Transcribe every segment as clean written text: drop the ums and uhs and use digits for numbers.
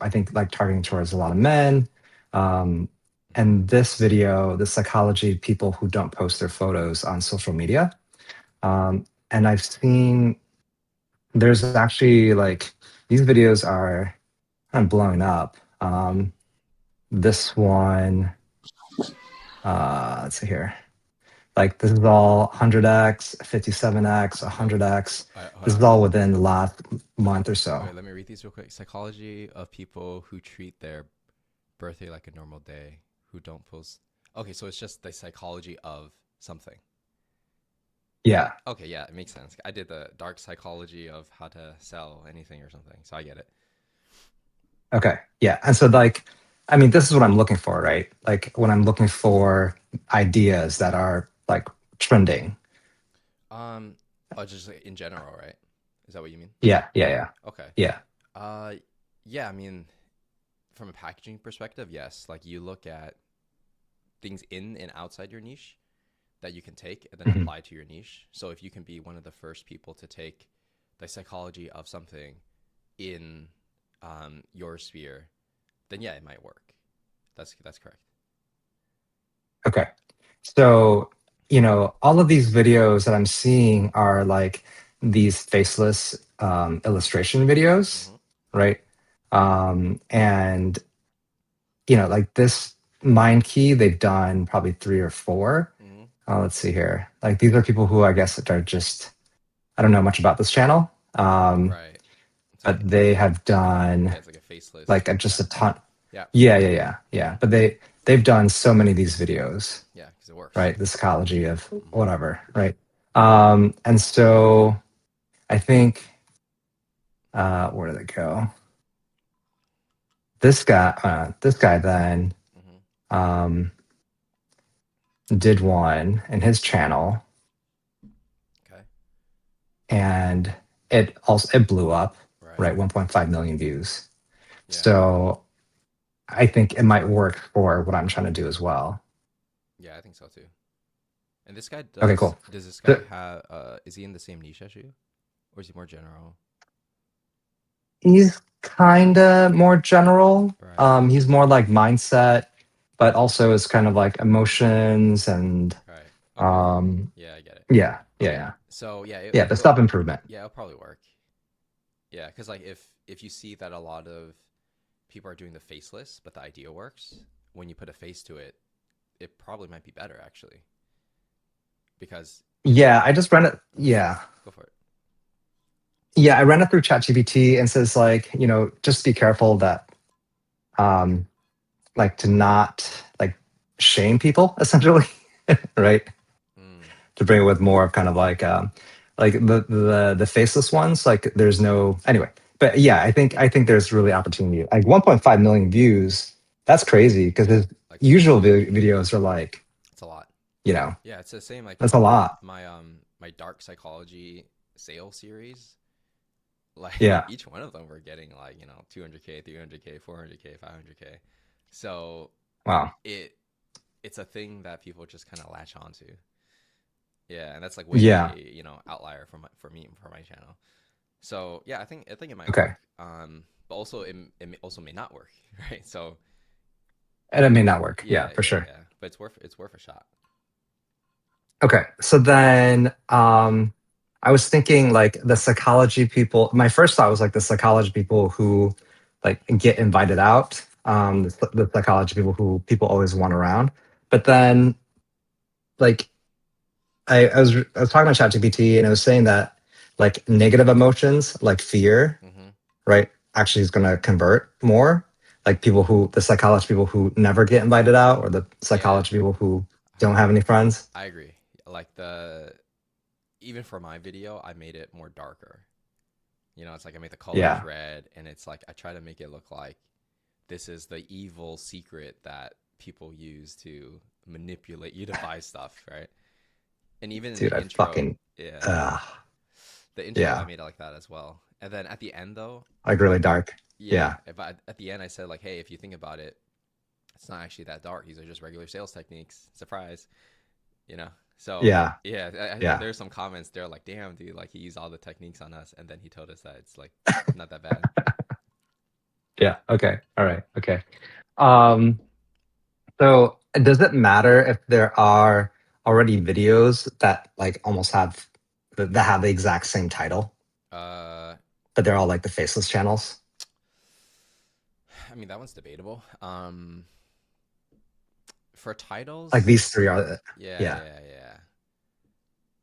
I think like targeting towards a lot of men. Um, and this video, the psychology of people who don't post their photos on social media. And I've seen there's actually like these videos are kind of blowing up. This one, let's see here. Like this is all 100x, 57x, So, 100x. hold This is on. all within the last month or so. Okay, let me read these real quick. Psychology of people who treat their birthday like a normal day, who don't post. Okay, so it's just the psychology of something. Yeah. Okay, yeah, it makes sense. I did the dark psychology of how to sell anything or something, so I get it. Okay. Yeah. And so like, I mean, this is what I'm looking for, right? Like when I'm looking for ideas that are like trending. Um, oh, just like, in general, right? Is that what you mean? Yeah. Yeah. Yeah. Okay. Yeah. Uh, yeah, I mean, from a packaging perspective, yes. Like you look at things in and outside your niche that you can take and then Mhm. apply to your niche. So if you can be one of the first people to take the psychology of something in your sphere, then yeah, it might work. That's correct. Okay. So, all of these videos that I'm seeing are like these faceless illustration videos, Mm-hmm. right? And, like this Mind Key, they've done probably three or four. Mm-hmm. Let's see here. Like these are people who I guess are just, I don't know much about this channel, Right. It's but like they have done yeah, it's like a faceless. like just Yeah. a ton. Yeah. Yeah, yeah, yeah, yeah. But they've done so many of these videos, Yeah, because it works. right? The psychology of Mm-hmm. whatever, right? And so I think where did it go? This guy then Mm-hmm. um, did one in his channel, Okay. and it blew up, Right. right? 1.5 million views. Yeah. So I think it might work for what I'm trying to do as well. Yeah, I think so too. And this guy Okay, cool. does this guy The- have is he in the same niche as you? Or is he more general? He's kind of more general. Right. He's more like mindset, but also is kind of like emotions and Right. Okay. um, Yeah, I get it. yeah, yeah, Okay. yeah, So yeah, yeah. The self improvement. yeah, it'll probably work. Yeah, because like if you see that a lot of people are doing the faceless, but the idea works, when you put a face to it, it probably might be better actually. Because Yeah, I just ran it. yeah, Yeah, go for it. yeah. I ran it through ChatGPT and says like, just be careful that um, like to not like shame people essentially, right? Mm, To bring it with more of kind of like the faceless ones. Like there's no anyway. But yeah, I think there's really opportunity. Like 1.5 million views. That's crazy because yeah, his like usual videos are like, it's a lot. you know, Yeah, it's the same like that's a lot. my dark psychology sale series. Like Yeah. each one of them we're getting like, 200K, 300K, 400K, 500K. So Wow. it it's a thing that people just kind of latch onto. Yeah, and that's like Yeah. way, outlier for me for my channel. So yeah, I think it might Okay. work. But also it also may not work, right? So And it may not work. Yeah, yeah, for yeah, sure. yeah. But it's worth a shot. Okay. So then I was thinking like the psychology people, my first thought was like the psychology people who like get invited out, the psychology people who people always want around. But then like I was talking to ChatGPT and it was saying that like negative emotions like fear, Mm-hmm. right, actually is gonna convert more. Like the psychology people who never get invited out or the Yeah, psychology people who don't have any friends. I agree. Like even for my video, I made it more darker. It's like I made the colors Yeah. red, and it's like I try to make it look like this is the evil secret that people use to manipulate you to buy stuff, right? And even in Dude, the I intro, fucking yeah, uh the intro I yeah, made it like that as well. And then at the end though, like really dark. yeah, Yeah. but at the end I said like, hey, if you think about it, it's not actually that dark. These are just regular sales techniques. Surprise, you know. So Yeah. yeah, Yeah. there's some comments there like, damn, dude, like he used all the techniques on us, and then he told us that it's like not that bad. Yeah. Okay. All right. Okay. Um, so does it matter if there are already videos that like almost have that have the exact same title, Uh, but they're all like the faceless channels? I mean that one's debatable. For Like titles, these three are, yeah, yeah. yeah, yeah.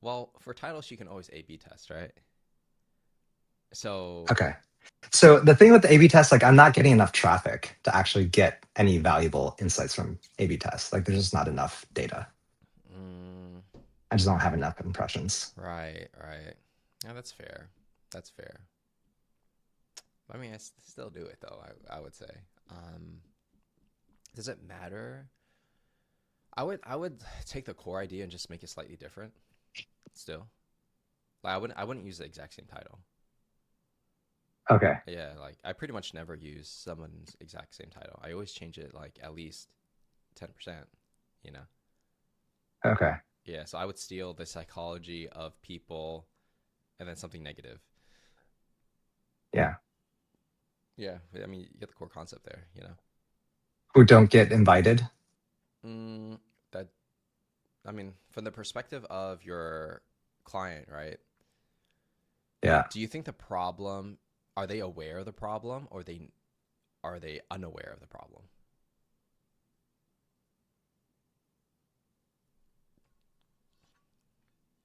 Well, for titles, you can always A/B test, right? So, Okay. So the thing with the A/B test, like I'm not getting enough traffic to actually get any valuable insights from A/B tests. Like there's just not enough data. mm, I just don't have enough impressions. right, right. Yeah, that's fair. That's fair. I mean, still do it though. I would say. Um, does it matter? I would take the core idea and just make it slightly different. Still, like I wouldn't use the exact same title. Okay. Yeah, like I pretty much never use someone's exact same title. I always change it like at least 10%. You know. Okay. Yeah, so I would steal the psychology of people and then something negative. Yeah. Yeah, I mean, you get the core concept there, you know. Who don't get invited? Mm, that I mean, from the perspective of your client, right? Yeah. Do you think the problem are they aware of the problem or they are they unaware of the problem?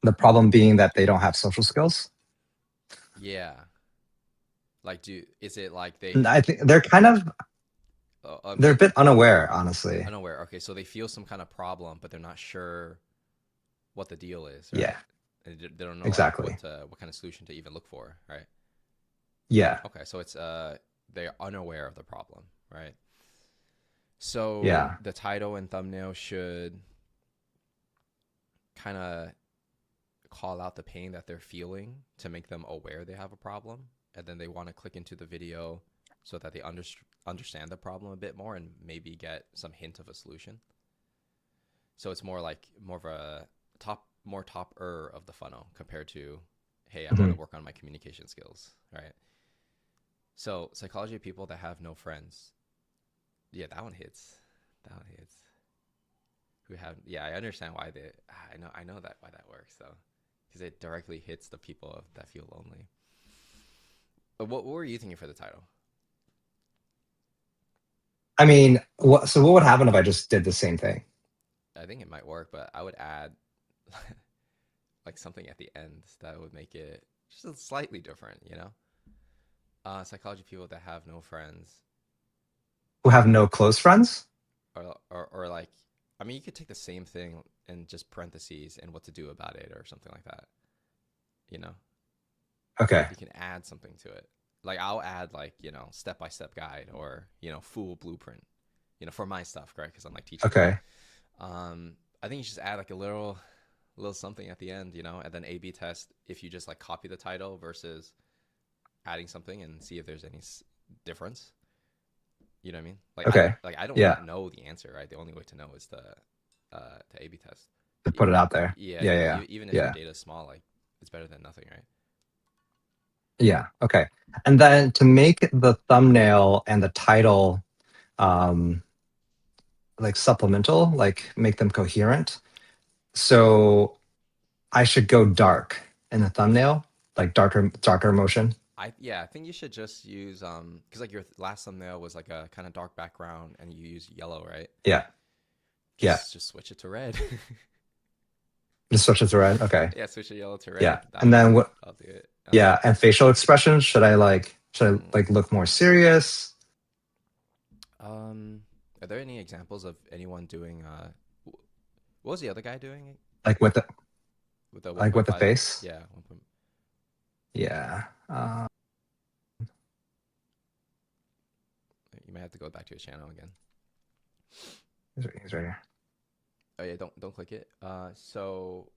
The problem being that they don't have social skills. Yeah. Like do is it like And I think they're kind of they're a they bit unaware, honestly. unaware. Okay, so they feel some kind of problem but they're not sure what the deal is, right? Yeah, And they don't know like exactly. what kind of solution to even look for, right? Yeah. Okay, so it's they're unaware of the problem, right? So Yeah. the title and thumbnail should kind of call out the pain that they're feeling to make them aware they have a problem, and then they want to click into the video so that they understand the problem a bit more and maybe get some hint of a solution. So it's more like more of a top of the funnel compared to, hey, I want Mhm. to work on my communication skills, right? So psychology of people that have no friends. Yeah, that one hits. That one hits. Who have yeah, I understand why they I know that why that works though. Because it directly hits the people that feel lonely. But what were you thinking for the title? I mean, what would happen if I just did the same thing? I think it might work, but I would add like something at the end that would make it just slightly different, you know? Psychology people that have no friends, Who have no close friends? or like, I mean, you could take the same thing and just parentheses and what to do about it or something like that, you know? Okay. You can add something to it. Like I'll add like, step by step guide or, full blueprint, for my stuff, right? Because I'm like teaching. Okay. I think you should add like a little something at the end, and then A/B test if you just like copy the title versus adding something and see if there's any difference. You know what I mean? Like Okay. I don't Yeah. know the answer, right? The only way to know is to A/B test. To put it out there. Yeah, Yeah. Yeah. even if your Yeah. data is small, like it's better than nothing, right? Yeah. Okay. And then to make the thumbnail and the title um like supplemental, like make them coherent. So I should go dark in the thumbnail, like darker motion. I think you should just use because like your last thumbnail was like a kind of dark background and you use yellow, right? Yeah. Yeah. Just switch it to red. Just switch it to red. Okay. Yeah, switch it yellow to Yeah. red. And then what? I'll do it. Yeah. And facial expressions. Should I like look more serious? Um, are there any examples of anyone doing what was the other guy doing Like with the with the like with the 1.5? face? Yeah, 1. Point, Yeah. you might have to go back to his channel again. He's right here. Oh yeah, don't click it. So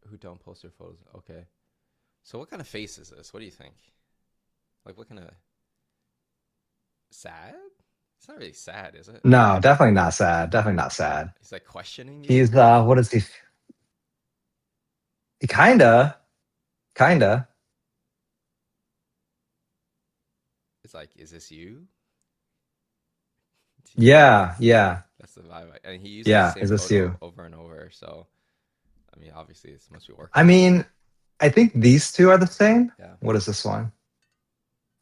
who don't post their photos? Okay. So what kind of face is this? What do you think? Like what kind of sad? It's not really sad, is it? No, definitely not sad. Definitely not sad. He's like questioning you. He's what is he? He kinda. It's like, is this you? Yeah, yeah, That's the vibe. And he uses the yeah. same Is this photo you? over and over. So, I mean, obviously, it must be I working. mean, I think these two are the same. Yeah. What is this one?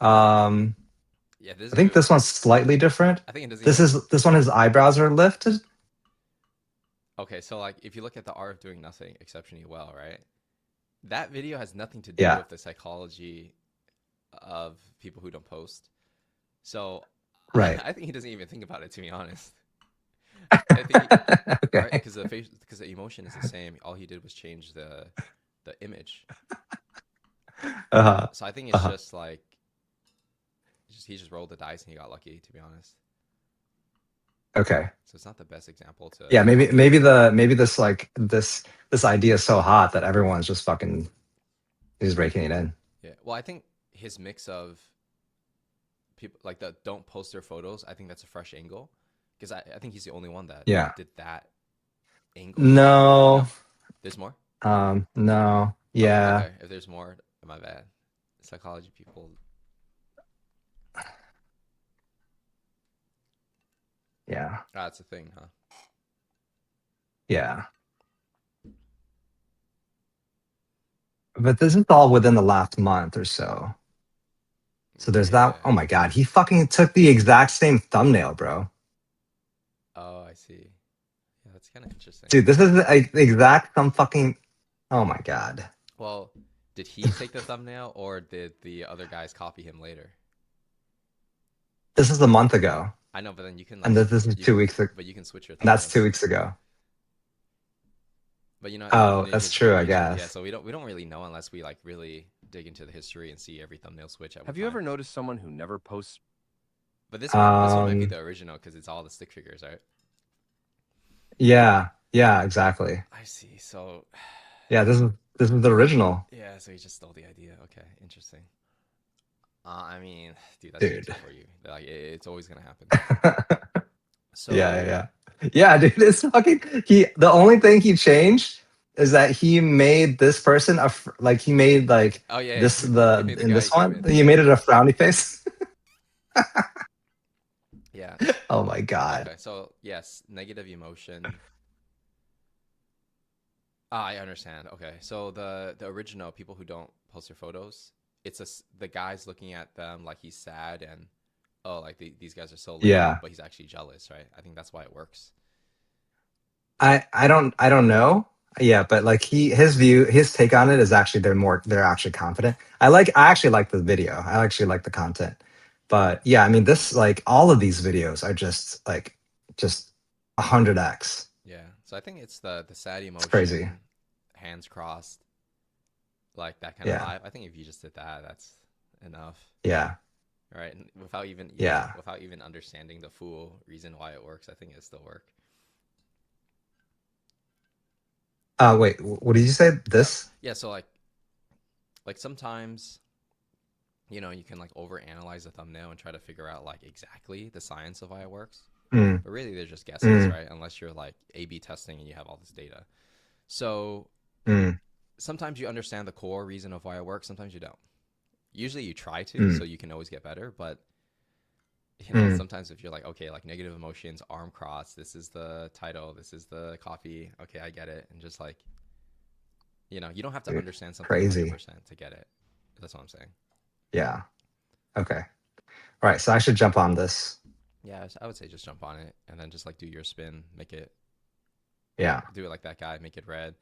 Um, Yeah. I think this one's slightly different. I think it doesn't even. This one, his eyebrows are lifted. Okay. So, like, if you look at the art of doing nothing exceptionally well, right? That video has nothing to do Yeah, with the psychology of people who don't post. So, right. I think he doesn't even think about it, to be honest. I think he, right, Okay. because the emotion is the same. All he did was change the image. Uh-huh. So I think it's Uh-huh. just like he just rolled the dice and he got lucky, to be honest. Okay. So it's not the best example Yeah, to maybe this like this idea is so hot that everyone's just fucking is raking it in. yeah. Well, I think his mix of people like that don't post their photos. I think that's a fresh angle because I think he's the only one that Yeah. did that angle. No. No, there's more. No. Yeah. Okay, if there's more, my bad. Psychology people. Yeah. Ah, that's a thing, huh? Yeah. But this is all within the last month or so. So there's that. Yeah. Oh my God. He fucking took the exact same thumbnail, bro. Oh, I see. Yeah, that's kind of interesting. Dude, this is the exact some fucking. Oh my God. Well, did he take the thumbnail or did the other guys copy him later? This is a month ago. I know, but then you can like And this is you can, 2 weeks ago. but you can switch your That's thumbnails. 2 weeks ago. But Oh, in that's his true, I variations, yeah. guess. So we don't really know unless we like really dig into the history and see every thumbnail switch that we Have you find. ever noticed someone who never posts? But this one might be Um, the original because it's all the stick figures, right? yeah, yeah, exactly. I see. So Yeah, this is the original, yeah, so he just stole the idea. Okay, interesting. I mean, dude, that's dude. YouTube for you. Like it's always gonna happen. Yeah, So yeah, yeah. Yeah, dude, it's fucking he the only thing he changed is that he made this person like he made like oh yeah, this he the made the in guy this one, human. he made it a frowny face. Yeah. Oh my God. Okay. So yes, negative emotion. Ah, I understand. Okay. So the original people who don't post their photos, the guy's looking at them like he's sad and oh like these guys are so lame, Yeah. but he's actually jealous, right? I think that's why it works. I don't know. Yeah, but like his take on it is actually they're actually confident. I actually like the video. I actually like the content. But yeah, I mean this like all of these videos are just 100x. Yeah. So I think it's the sad It's crazy. emotion, hands crossed, like that kind of Yeah. vibe. I think if you just did that, that's enough, Yeah. right? And without even Yeah. without even understanding the full reason why it works, I think it still work. Wait, what did you say? Yeah. This? Yeah. So like sometimes you can like overanalyze a thumbnail and try to figure out like exactly the science of why it works. Mm, But really, they're just guesses, mm, right? Unless you're like A/B testing and you have all this data. So mm, sometimes you understand the core reason of why it works. Sometimes you don't. Usually you try to, mm, so you can always get better. But mm, sometimes if you're like, okay, like negative emotions, arm cross. This is the title. This is the copy. Okay, I get it. And just like you don't have to dude, understand something crazy. 100% to get it. That's what I'm saying. Yeah. Okay. All right. So I should jump on this. Yeah, I would say just jump on it and then just like do your spin, make it Yeah. do it like that guy, make it red.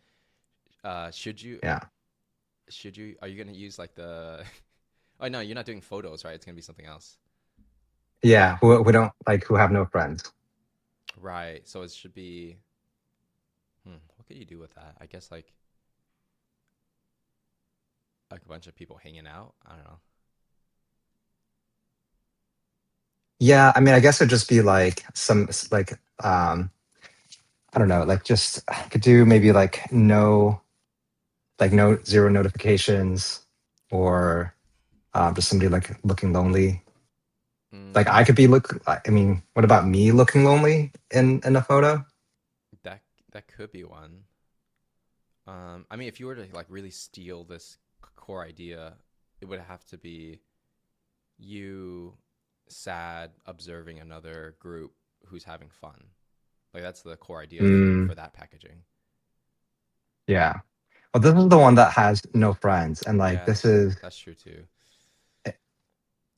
Should you? Yeah. Should you? Are you gonna use like the? Oh no, you're not doing photos, right? It's gonna be something else, Yeah. Who don't like who have no friends. right? So it should be. What could you do with that? I guess like a bunch of people hanging out. I don't know. Yeah. I mean, I guess it'd just be like some like I don't know, like just I could do maybe like no zero notifications or just somebody like looking lonely. Like I Mm, could be I mean, what about me looking lonely in a photo? that that could be one. I mean, if you were to like really steal this core idea, it would have to be you sad observing another group who's having fun. Like that's the core idea Mm, for that packaging. yeah. Well, this is the one that has no friends, and like Yeah, this is, that's true too.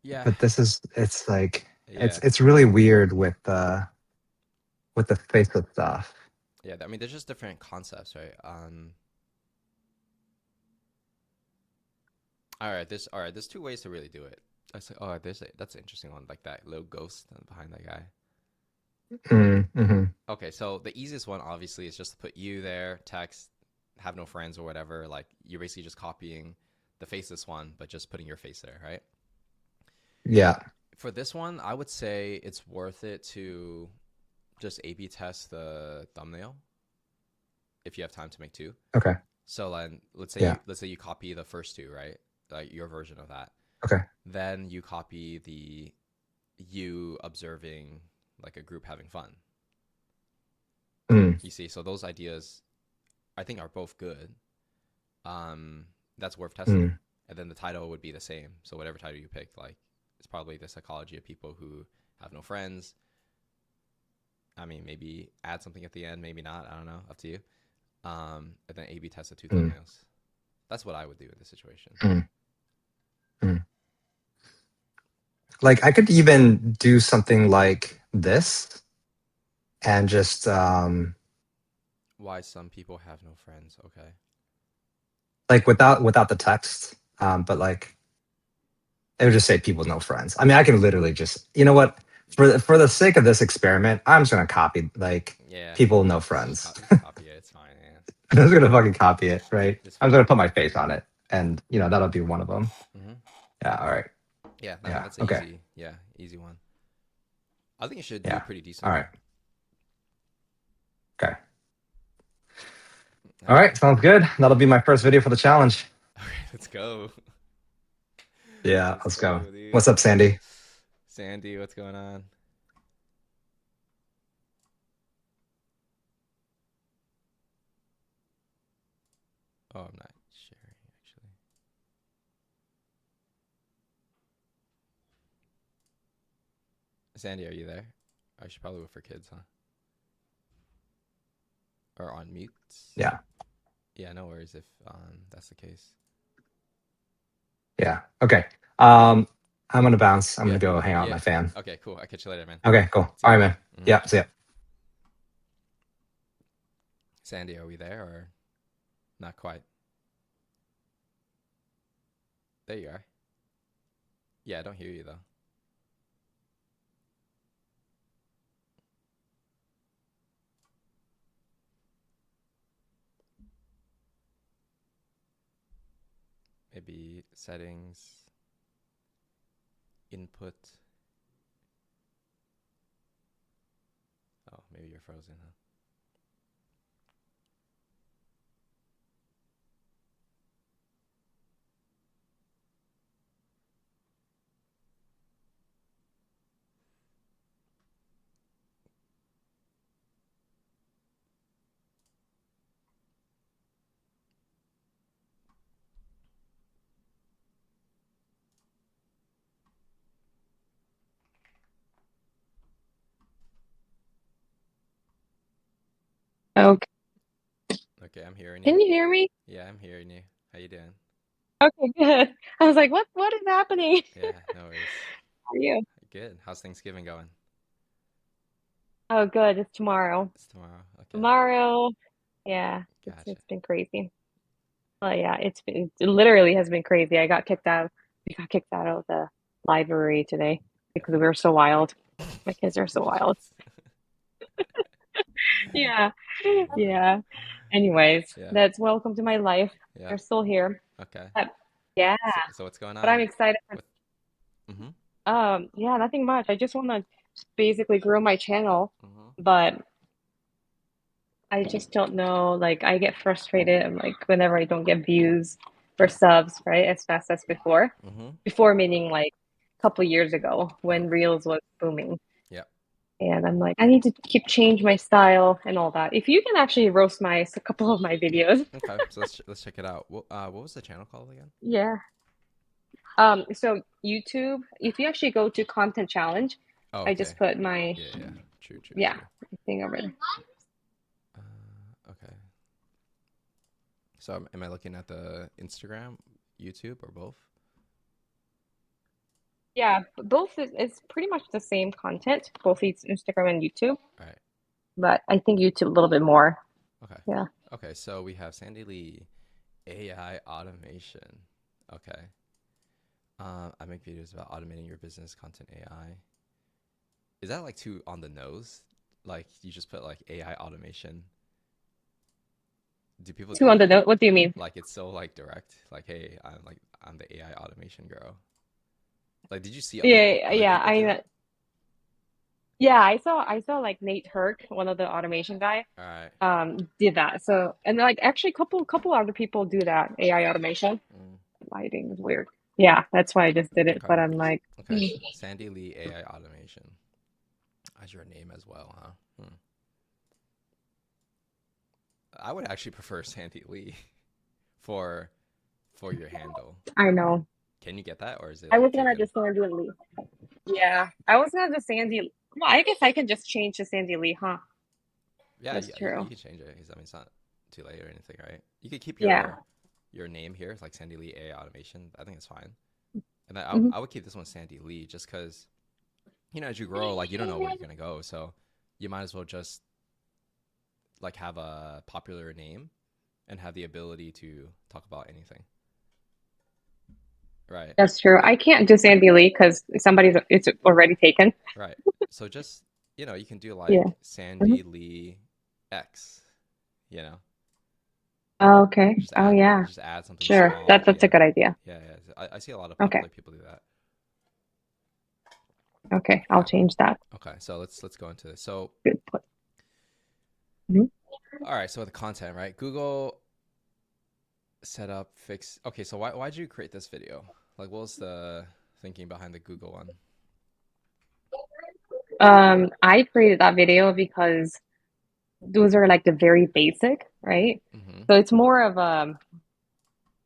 Yeah, but this is, it's like yeah, it's really weird with the faceless stuff. yeah. I mean, there's just different concepts, right? All right. There's two ways to really do it. I say, oh, that's an interesting one, like that little ghost behind that guy. Mm-hmm. Okay, so the easiest one obviously is just to put you there, text, have no friends or whatever. Like you're basically just copying the faceless one, but just putting your face there, right? Yeah. For this one, I would say it's worth it to just A/B test the thumbnail if you have time to make two. Okay. So then Yeah. let's say you copy the first two, right? Like your version of that. Okay. Then you copy the you observing like a group having fun. Mm, You see, so those ideas I think are both good. That's worth testing. mm, And then the title would be the same. So whatever title you pick, like it's probably the psychology of people who have no friends. I mean, maybe add something at the end, maybe not. I don't know. Up to you. And then A/B test the two mm, thumbnails. That's what I would do in this situation. mm, mm. Like I could even do something like this and just Why some people have no friends? Okay. like without the text, but like it would just say people no friends. I mean, I can literally just, you know what, for the sake of this experiment, I'm just gonna copy like Yeah. people no friends. Just copy it. It's fine. Yeah. I'm just gonna fucking copy it, right? It's I'm fine. gonna put my face on it, and that'll be one of them. Mm-hmm. Yeah. All right. Yeah. Yeah. That's an Okay. easy one. I think you should do Yeah. pretty All decently. right. Okay. All All right. right. Sounds good. That'll be my first video for the challenge. All right. Let's go. Yeah. Let's Let's go. go, dude. What's up, Sandy? Sandy, what's going on? Oh, I'm not sharing actually. Sandy, are you there? I should probably wait for kids, huh? Or on mute. Yeah. Yeah, no worries if that's the case. Yeah. Okay. I'm gonna bounce. I'm Yeah. gonna go hang out with Yeah. my fan. Okay, cool. I'll catch you later, man. Okay. Cool. See All ya. right, man. Mhm. Yeah. See ya. Sandy, are we there or not quite? There you are. Yeah, I don't hear you though. Maybe settings, input. Oh, maybe you're frozen, huh? Okay. Okay, I'm hearing you. Can you hear me? Yeah, I'm hearing you. How you doing? Okay, good. I was like, what is happening? Yeah, no worries. How are you? Good. How's Thanksgiving going? Oh, good. It's tomorrow. It's tomorrow. Okay. Tomorrow. Yeah, Gotcha. it's been crazy. Well, yeah, it literally has been crazy. I got kicked out. We got kicked out of the library today because we were so wild. My kids are so wild. Yeah. Yeah. Anyways, Yeah. that's welcome to my life. Yeah. They're still here. Okay. But yeah, So what's going on? but I'm excited for Mm-hmm. yeah, nothing much. I just want to basically grow my channel, Mm-hmm. but I just don't know. Like, I get frustrated. I'm like, whenever I don't get views or subs, right, as fast as before. Mm-hmm. Before meaning like a couple years ago Yeah. when Reels was booming. Yeah. And I'm like, I need to keep change my style and all that. If you can actually roast a couple of my videos, Okay. So let's check it out. What was the channel called again? yeah. So YouTube, if you actually go to content challenge, Oh, I okay. just put my, Yeah, yeah. True, true, yeah, true. thing over there. Okay. So am I looking at the Instagram, YouTube, or both? Yeah, both it's pretty much the same content, both it's Instagram and YouTube, All right. but I think YouTube a little bit more. Okay. Yeah. Okay. So we have Sandy Lee, AI automation. Okay. I make videos about automating your business content AI. Is that like too on the nose? Like you just put like AI automation. Do people Two do on the that? note. What do you mean? Like it's so like direct. Like, hey, I'm the AI automation girl. Like, did you see Yeah, other yeah, people do I that? yeah, I saw like Nate Herc, one of the automation guy, All right. did that. So and like actually couple other people do that AI automation. Mm, Lighting is weird. Yeah, that's why I just did it. okay. But I'm like, Okay. Sandy Lee AI automation as your name as well, huh? Hmm. I would actually prefer Sandy Lee for your handle. I know. Can you get that, or is it I like was gonna taken? just Sandy Lee. Yeah, I was gonna just Sandy. Well, I guess I can just change to Sandy Lee, huh? Yeah, That's yeah, you true. can change it. 'Cause, I mean, it's not too late or anything, right? You could keep Yeah. your name here. It's like Sandy Lee AI automation. I think it's fine. And Hmm. I would keep this one Sandy Lee just because as you grow, like you don't know where you're gonna go, so you might as well just like have a popular name and have the ability to talk about anything, right? That's true. I can't do Sandy Lee because it's already taken. Right. So just you can do Yeah. like Hmm. Sandy Lee X, you know, Oh, okay. just Oh, add yeah. just add something Sure. small at That's the a end. good idea. Yeah, yeah. I see a lot of Okay. popular people do that. Okay. I'll Okay. change that. Okay. So let's go into this. So Good point. Mhm. all right. So the content, right? Google setup fix. Okay. So why'd you create this video? Like, what was the thinking behind the Google one? I created that video because those are like the very basic, right? Mm-hmm. So it's more of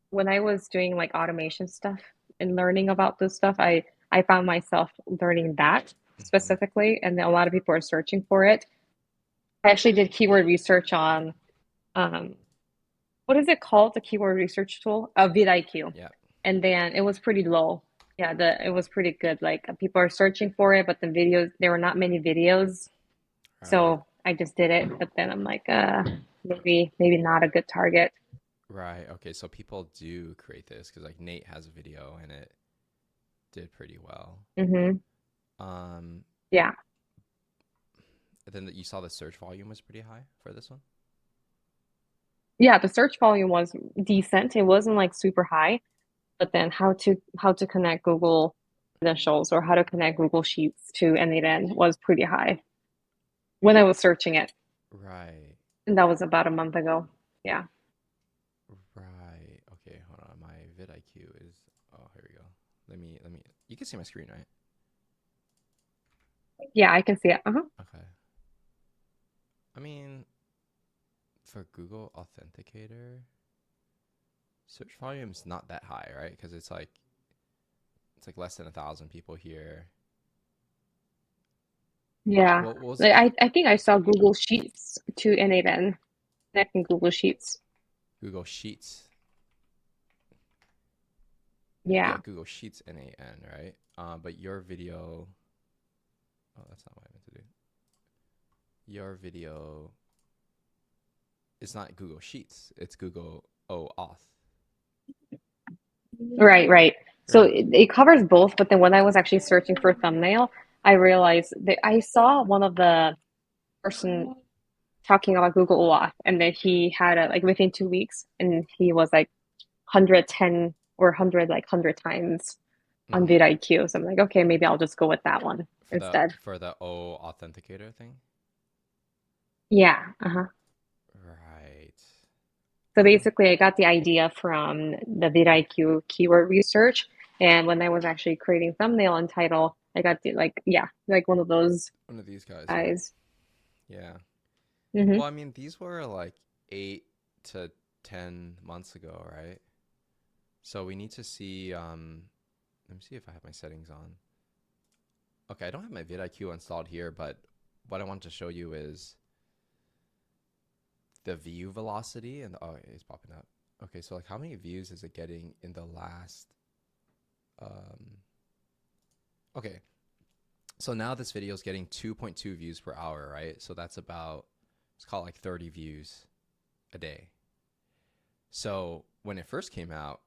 when I was doing like automation stuff and learning about this stuff, I found myself learning that Mm-hmm. specifically, and a lot of people are searching for it. I actually did keyword research on um, what is it called? The keyword research tool? vidIQ. Yeah. And then it was pretty low. Yeah, it was pretty good. Like people are searching for it, but the videos there were not many videos. Right. So I just did it, but then I'm like, maybe not a good target. Right. Okay. So people do create this because like Nate has a video and it did pretty well. Hmm. Um, Yeah. then you saw the search volume was pretty high for this one. Yeah, the search volume was decent. It wasn't like super high, but then how to connect Google credentials or how to connect Google Sheets to N8N was pretty high when I was searching it. Right. And that was about a month ago. Yeah. Right. Okay. Hold on. My vidIQ is. Oh, here we go. Let me. You can see my screen, right? Yeah, I can see it. Uh-huh. Okay. I mean, for Google Authenticator, search volume's not that high, right? Because it's like less than 1,000 people here. Yeah. What was Like I think I saw Google Sheets to N8N connecting Google Sheets. Google Sheets? Yeah, Yeah. Google Sheets NAN, right? But your video. Oh, that's not what I meant to do. Your video. It's not Google Sheets. It's Google Auth. Right, right. So Right. it covers both, but then when I was actually searching for a thumbnail, I realized that I saw one of the person talking about Google OAuth, and then he had it like within 2 weeks, and he was like 110 or 100 like 100 times on Mm-hmm. vidIQ. So I'm like, okay, maybe I'll just go with that one For the instead. for the O authenticator thing. Yeah. Uh-huh. Right. So basically, I got the idea from the vidIQ keyword research, and when I was actually creating thumbnail and title, I got the like yeah, like one of those One of these guys, right? guys. Yeah. Hmm. Well, I mean, these were like 8 to 10 months ago, right? So we need to see let me see if I have my settings on. Okay, I don't have my vidIQ installed here, but what I want to show you is the view velocity, and oh, it's popping up. Okay, so like how many views is it getting in the last okay, so now this video is getting 2.2 views per hour, right? So that's about, let's call it like 30 views a day. So when it first came out,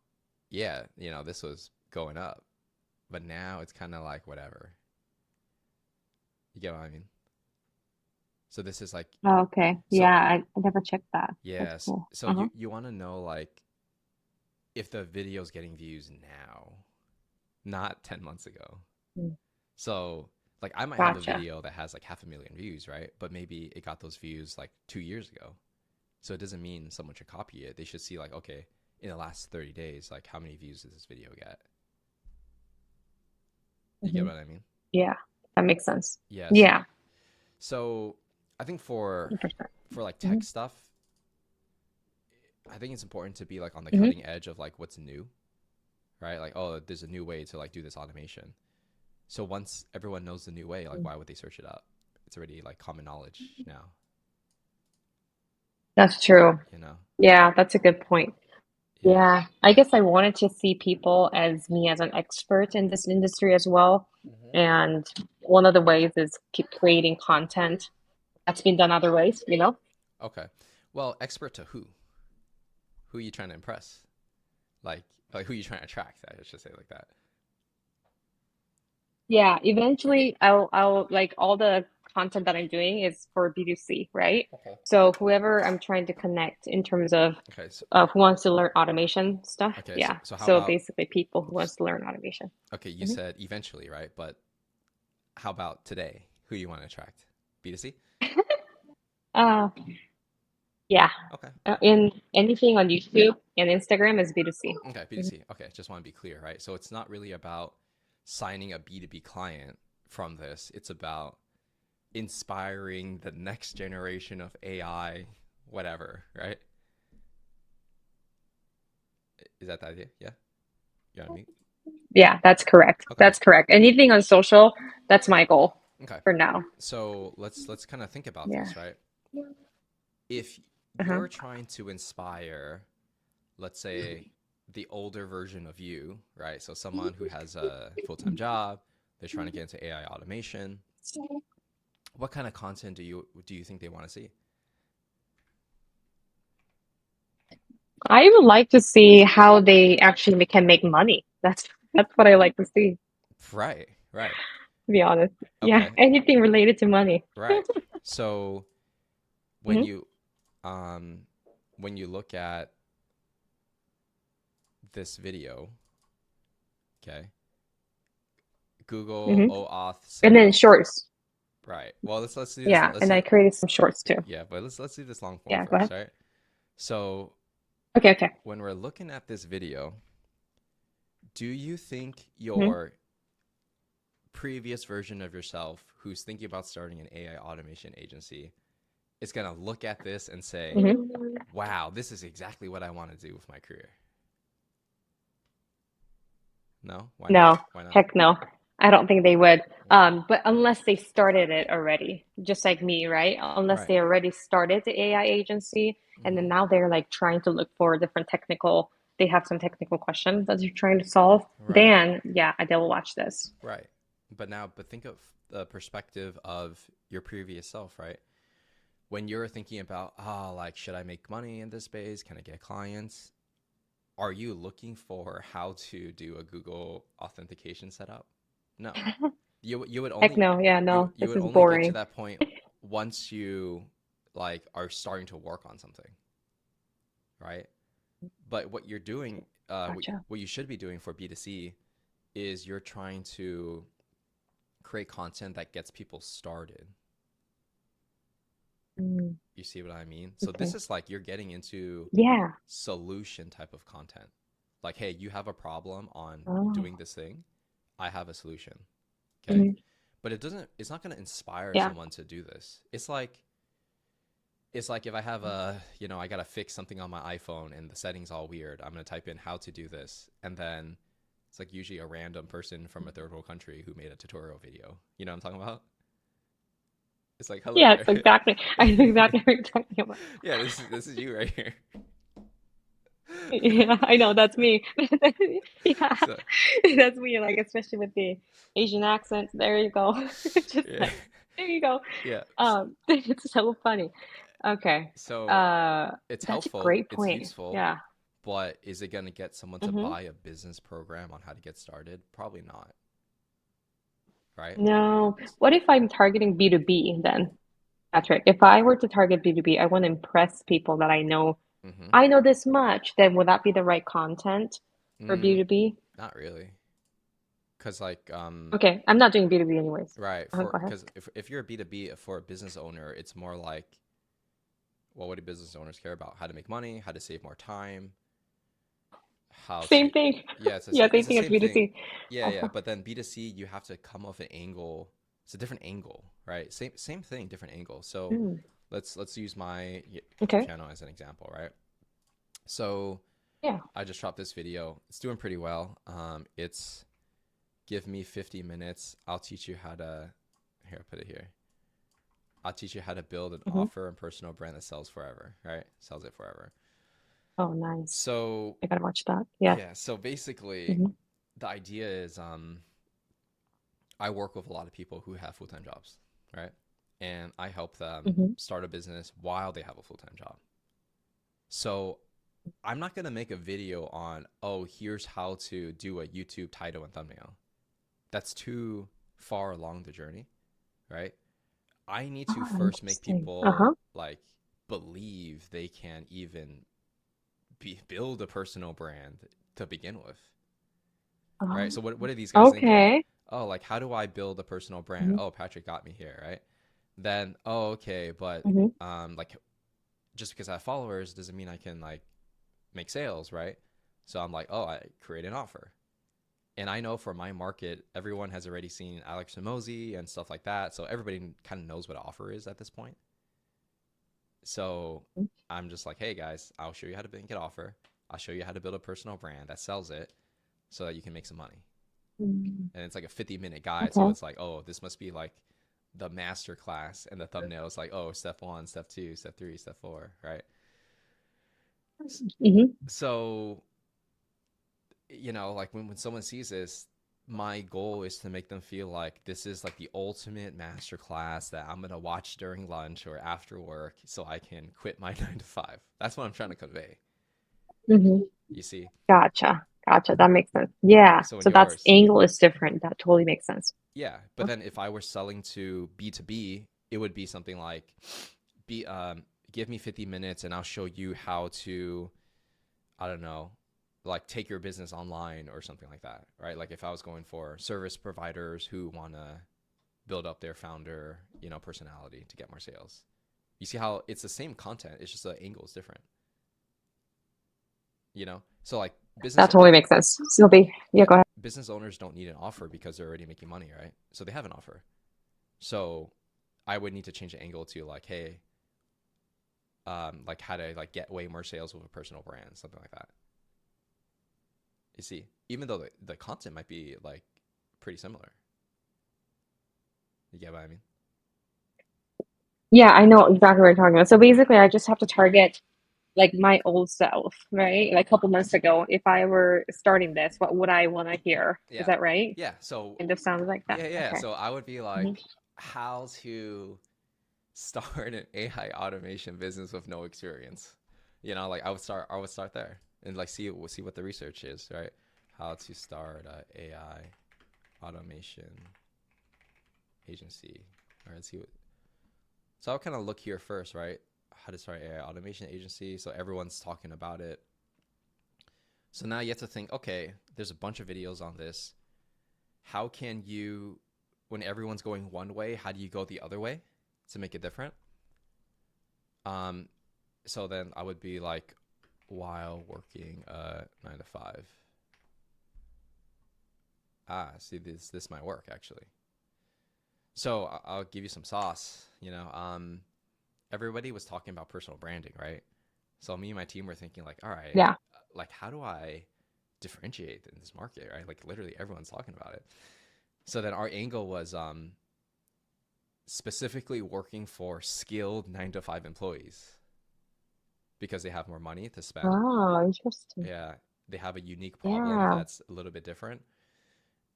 yeah, you know, this was going up, but now it's kind of like whatever. You get what I mean? So this is like, Oh, okay. so Yeah, I never checked that. That's yes. cool. So you want to know like if the video is getting views now, not 10 months ago. Mm. So like I might have a Gotcha. video that has like 500,000 views, right? But maybe it got those views like 2 years ago. So it doesn't mean someone should copy it. They should see like, okay, in the last 30 days, like how many views does this video get? You get Mhm. what I mean? Yeah, that makes sense. Yeah. Yeah, So I think for 100%. like Mhm. tech stuff, I think it's important to be like on the Mhm. cutting edge of like what's new, right? Like, oh, there's a new way to like do this automation. So once everyone knows the new way, like why would they search it up? It's already like common knowledge now, That's true. you know? Yeah, that's a good point. Yeah. Yeah, I guess I wanted to see people as me as an expert in this industry as well. And one of the ways is keep creating content that's been done other ways, you know? Okay. Well, expert to who? Who are you trying to impress? Like who are you trying to attract? I should say like that. Yeah, eventually I'll like all the content that I'm doing is for B2C, right? Okay. So whoever I'm trying to connect in terms of Okay. So, who wants to learn automation stuff. okay. Yeah. So how So about, basically people who oops. wants to learn automation. Okay, you Hmm. said eventually, right? But how about today? Who you want to attract? B2C? Uh, yeah. Okay. In anything on YouTube and Instagram is B2C. Okay, Mhm. B2C. Okay, just want to be clear, right? So it's not really about signing a B2B client from this. It's about inspiring the next generation of AI, whatever, right? Is that the idea? Yeah? You know what I mean? Yeah, that's correct. Okay. That's correct. Anything on social, that's my goal Okay. for now. So let's kind of think about Yeah. this, right? If Uh-huh. you're trying to inspire, let's say, the older version of you, right? So someone who has a full-time job, they're trying to get into AI automation. What kind of content do you think they want to see? I would like to see how they actually can make money. That's what I like to see, Right, right. to be honest. Yeah, Okay, anything related to money. right. So when Mhm. you when you look at this video, okay, Google Mhm. OAuth And then setup. shorts. Right. Well, let's do this. Yeah, Let's and I do created some shorts too. yeah, but let's do this long form Yeah, go first, ahead. right? So Okay. when we're looking at this video, do you think Mhm. your previous version of yourself who's thinking about starting an AI automation agency is going to look at this and say, Mhm. wow, this is exactly what I want to do with my career? No? Why No, not? Why not? heck no. I don't think they would. But unless they started it already, just like me, right? Unless Right. they already started the AI agency and then now they're like trying to look for different technical, they have some technical questions that they're trying to solve, Right. then yeah, they will watch this. Right. But think of the perspective of your previous self, right? When you're thinking about, like, should I make money in this space? Can I get clients? Are you looking for how to do a Google authentication setup? No. You would Heck only no, yeah, no, you this would is only get to boring. that point once you like are starting to work on something, right? But what you're doing, Gotcha. what you should be doing for B2C is you're trying to create content that gets people started. Mm, You see what I mean? So okay. this is like you're getting into Yeah. solution type of content. Like, hey, you have a problem on Oh. doing this thing. I have a solution. Okay. Mhm. But it's not going to inspire Yeah. someone to do this. It's like if I have I got to fix something on my iPhone and the settings all weird. I'm going to type in how to do this. And then It's like usually a random person from a third world country who made a tutorial video. You know what I'm talking about? It's like, hello Yes, there. exactly. I know exactly what you're talking about. Yeah, this is you right here. Yeah, I know that's me. Yeah, So that's me. Like especially with the Asian accent. There you go. Just yeah, like there you go. yeah. It's so funny. Okay. So Uh, it's that's a helpful, great it's point. useful, Yeah. but is it going to get someone to Mm-hmm. buy a business program on how to get started? Probably not, right? No. What if I'm targeting B2B then, Patrick? If I were to target B2B, I want to impress people that I know. Mm-hmm. I know this much, then would that be the right content for Mm, B2B? not really, because like Okay, I'm not doing B2B anyways. right, Go ahead. because if you're a B2B for a business owner, it's more like, well, what do business owners care about? How to make money, how to save more time, how to, Same thing. yeah, Yeah, it's same the thing as same thing. B2C. Yeah, yeah, Uh-huh. but then B2C, you have to come off an angle. It's a different angle, right? Same thing, different angle. So Mm, let's use my YouTube okay. channel as an example, right? So Yeah. I just dropped this video. It's doing pretty well. It's give me 50 minutes. I'll teach you how to, here, I'll put it here. I'll teach you how to build an Hmm. offer and personal brand that sells forever, right? Sells it forever. Oh, nice. So I gotta watch that. Yeah. yeah, so basically Hmm. the idea is I work with a lot of people who have full-time jobs, right? And I help them Hmm. start a business while they have a full-time job. So I'm not going to make a video on, oh, here's how to do a YouTube title and thumbnail. That's too far along the journey, right? I need to Oh, first make interesting. people Uh-huh. like believe they can even build a personal brand to begin with, right? So what are these guys thinking? Okay. Oh, like how do I build a personal brand? Hmm. Oh, Patrick got me here, right? Then, oh, okay, but Hmm. like just because I have followers doesn't mean I can like make sales, right? So I'm like, oh, I create an offer. And I know for my market, everyone has already seen Alex Hormozi and stuff like that. So everybody kind of knows what an offer is at this point. So I'm just like, hey guys, I'll show you how to make an offer. I'll show you how to build a personal brand that sells it so that you can make some money. Mm. And it's like a 50-minute guide. So Okay. it's like, oh, this must be like the master class. And the thumbnail is like, oh, step 1, step 2, step 3, step 4, right? Hmm. So, like when someone sees this, my goal is to make them feel like this is like the ultimate master class that I'm going to watch during lunch or after work so I can quit my 9 to 5. That's what I'm trying to convey. Hmm. You see? Gotcha. Gotcha. That makes sense. Yeah. So in So that's yours, angle is different. That totally makes sense. yeah. But then if I were selling to B2B, it would be something like, be give me 50 minutes and I'll show you how to, I don't know, like take your business online or something like that, right? Like if I was going for service providers who want to build up their founder, personality to get more sales. You see how it's the same content, it's just the angle is different. So like That totally makes sense. Sylvie, yeah, yeah, go ahead. business owners don't need an offer because they're already making money, right? So they have an offer. So I would need to change the angle to like, hey, like how to like get way more sales with a personal brand, something like that. You see, even though the content might be like pretty similar. You get what I mean? Yeah, I know exactly what you're talking about. So basically, I just have to target like my old self, right? Like a couple months ago, if I were starting this, what would I want to hear? Is Yeah. that right? Yeah. So Kind of sounds like that. yeah. Okay. So I would be Hmm. like, how to start an AI automation business with no experience. Like I would start there and like see what the research is, right? How to start a AI automation agency. All right, let's see what. So I'll kind of look here first, right? How to start AI automation agency. So everyone's talking about it. So now you have to think, okay, there's a bunch of videos on this. How can you, when everyone's going one way, how do you go the other way to make it different? So then I would be like, while working 9 to 5. See, this might work actually. So I'll give you some sauce. Everybody was talking about personal branding, right? So me and my team were thinking like, all right, Yeah. like how do I differentiate in this market, right? Like literally everyone's talking about it. So then our angle was specifically working for skilled 9 to 5 employees because they have more money to spend. Oh, interesting. Yeah, they have a unique problem Yeah. that's a little bit different.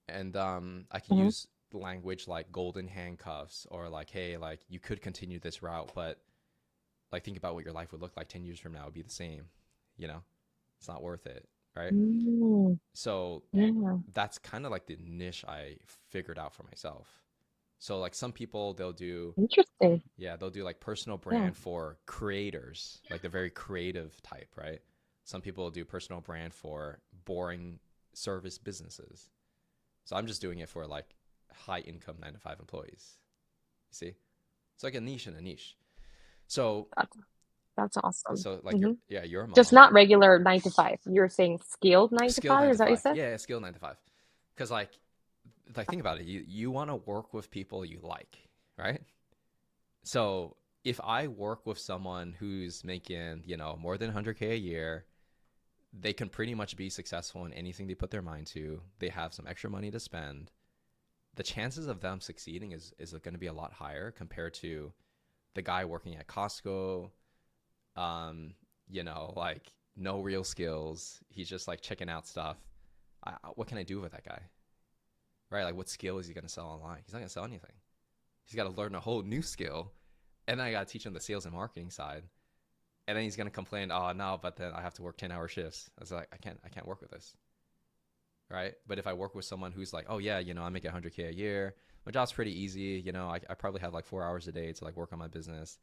And I can Mhm. use language like golden handcuffs, or like, hey, like you could continue this route, but like think about what your life would look like 10 years from now. It would be the same, you know? It's not worth it, right? Mm, So yeah. that's kind of like the niche I figured out for myself. So like some people Interesting. they'll do like personal Yeah. brand for creators, like the very creative type, right? Some people do personal brand for boring service businesses. So I'm just doing it for like high income 9 to 5 employees. You see? It's like a niche and a niche. So That's awesome. like Hmm. you're a Just mom. not regular 9 to 5. You're saying skilled nine to Skilled five, nine is to that what you five. said? Yeah, skilled 9 to 5. Because like think about it. You want to work with people you like, right? So if I work with someone who's making, more than 100K a year, they can pretty much be successful in anything they put their mind to. They have some extra money to spend. The chances of them succeeding is going to be a lot higher compared to the guy working at Costco, like no real skills. He's just like checking out stuff. What can I do with that guy? Right? Like what skill is he going to sell online? He's not going to sell anything. He's got to learn a whole new skill. And then I got to teach him the sales and marketing side. And then he's going to complain, oh, no, but then I have to work 10-hour shifts. I was like, I can't work with this. Right? But if I work with someone who's like, oh, yeah, I make 100K a year. My job's pretty easy. I probably have like 4 hours a day to like work on my business.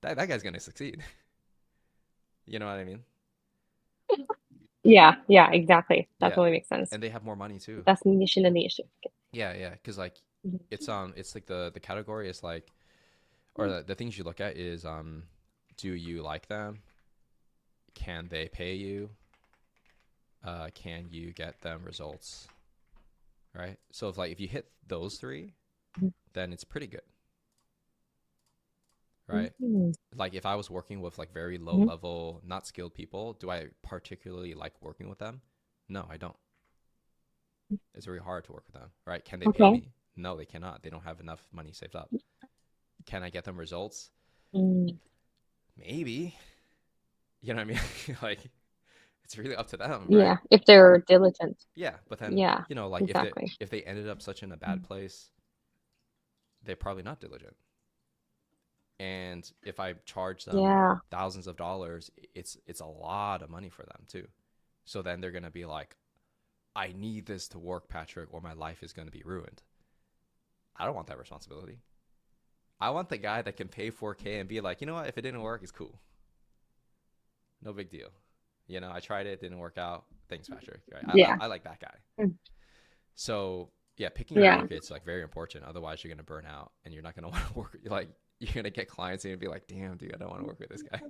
That guy's going to succeed. You know what I mean? Yeah, yeah, exactly. That Yeah. totally makes sense. And they have more money too. That's niche in a niche. Yeah. Because like Mhm. it's like the category is like, or the things you look at is do you like them? Can they pay you? Can you get them results? Right? So if you hit those 3, Mhm. then it's pretty good. Right? Mhm. Like if I was working with like very low Mhm. level, not skilled people, do I particularly like working with them? No, I don't. It's very hard to work with them, right? Can they pay Okay. me? No, they cannot. They don't have enough money saved up. Can I get them results? Mm. Maybe. You know what I mean? Like it's really up to them, right? Yeah, if they're diligent. Yeah, but then Yeah, like exactly. if they ended up such in a bad place, they're probably not diligent. And if I charge them Yeah. thousands of dollars, it's a lot of money for them too. So then they're gonna be like, I need this to work, Patrick, or my life is gonna be ruined. I don't want that responsibility. I want the guy that can pay 4K and be like, you know what, if it didn't work, it's cool. No big deal. I tried it, didn't work out. Thanks, Patrick. Right? Yeah. I like that guy. Mm. So yeah, picking your Yeah. market's like very important. Otherwise, you're gonna burn out, and you're not gonna want to work. Like you're gonna get clients and you'll be like, damn, dude, I don't want to work with this guy.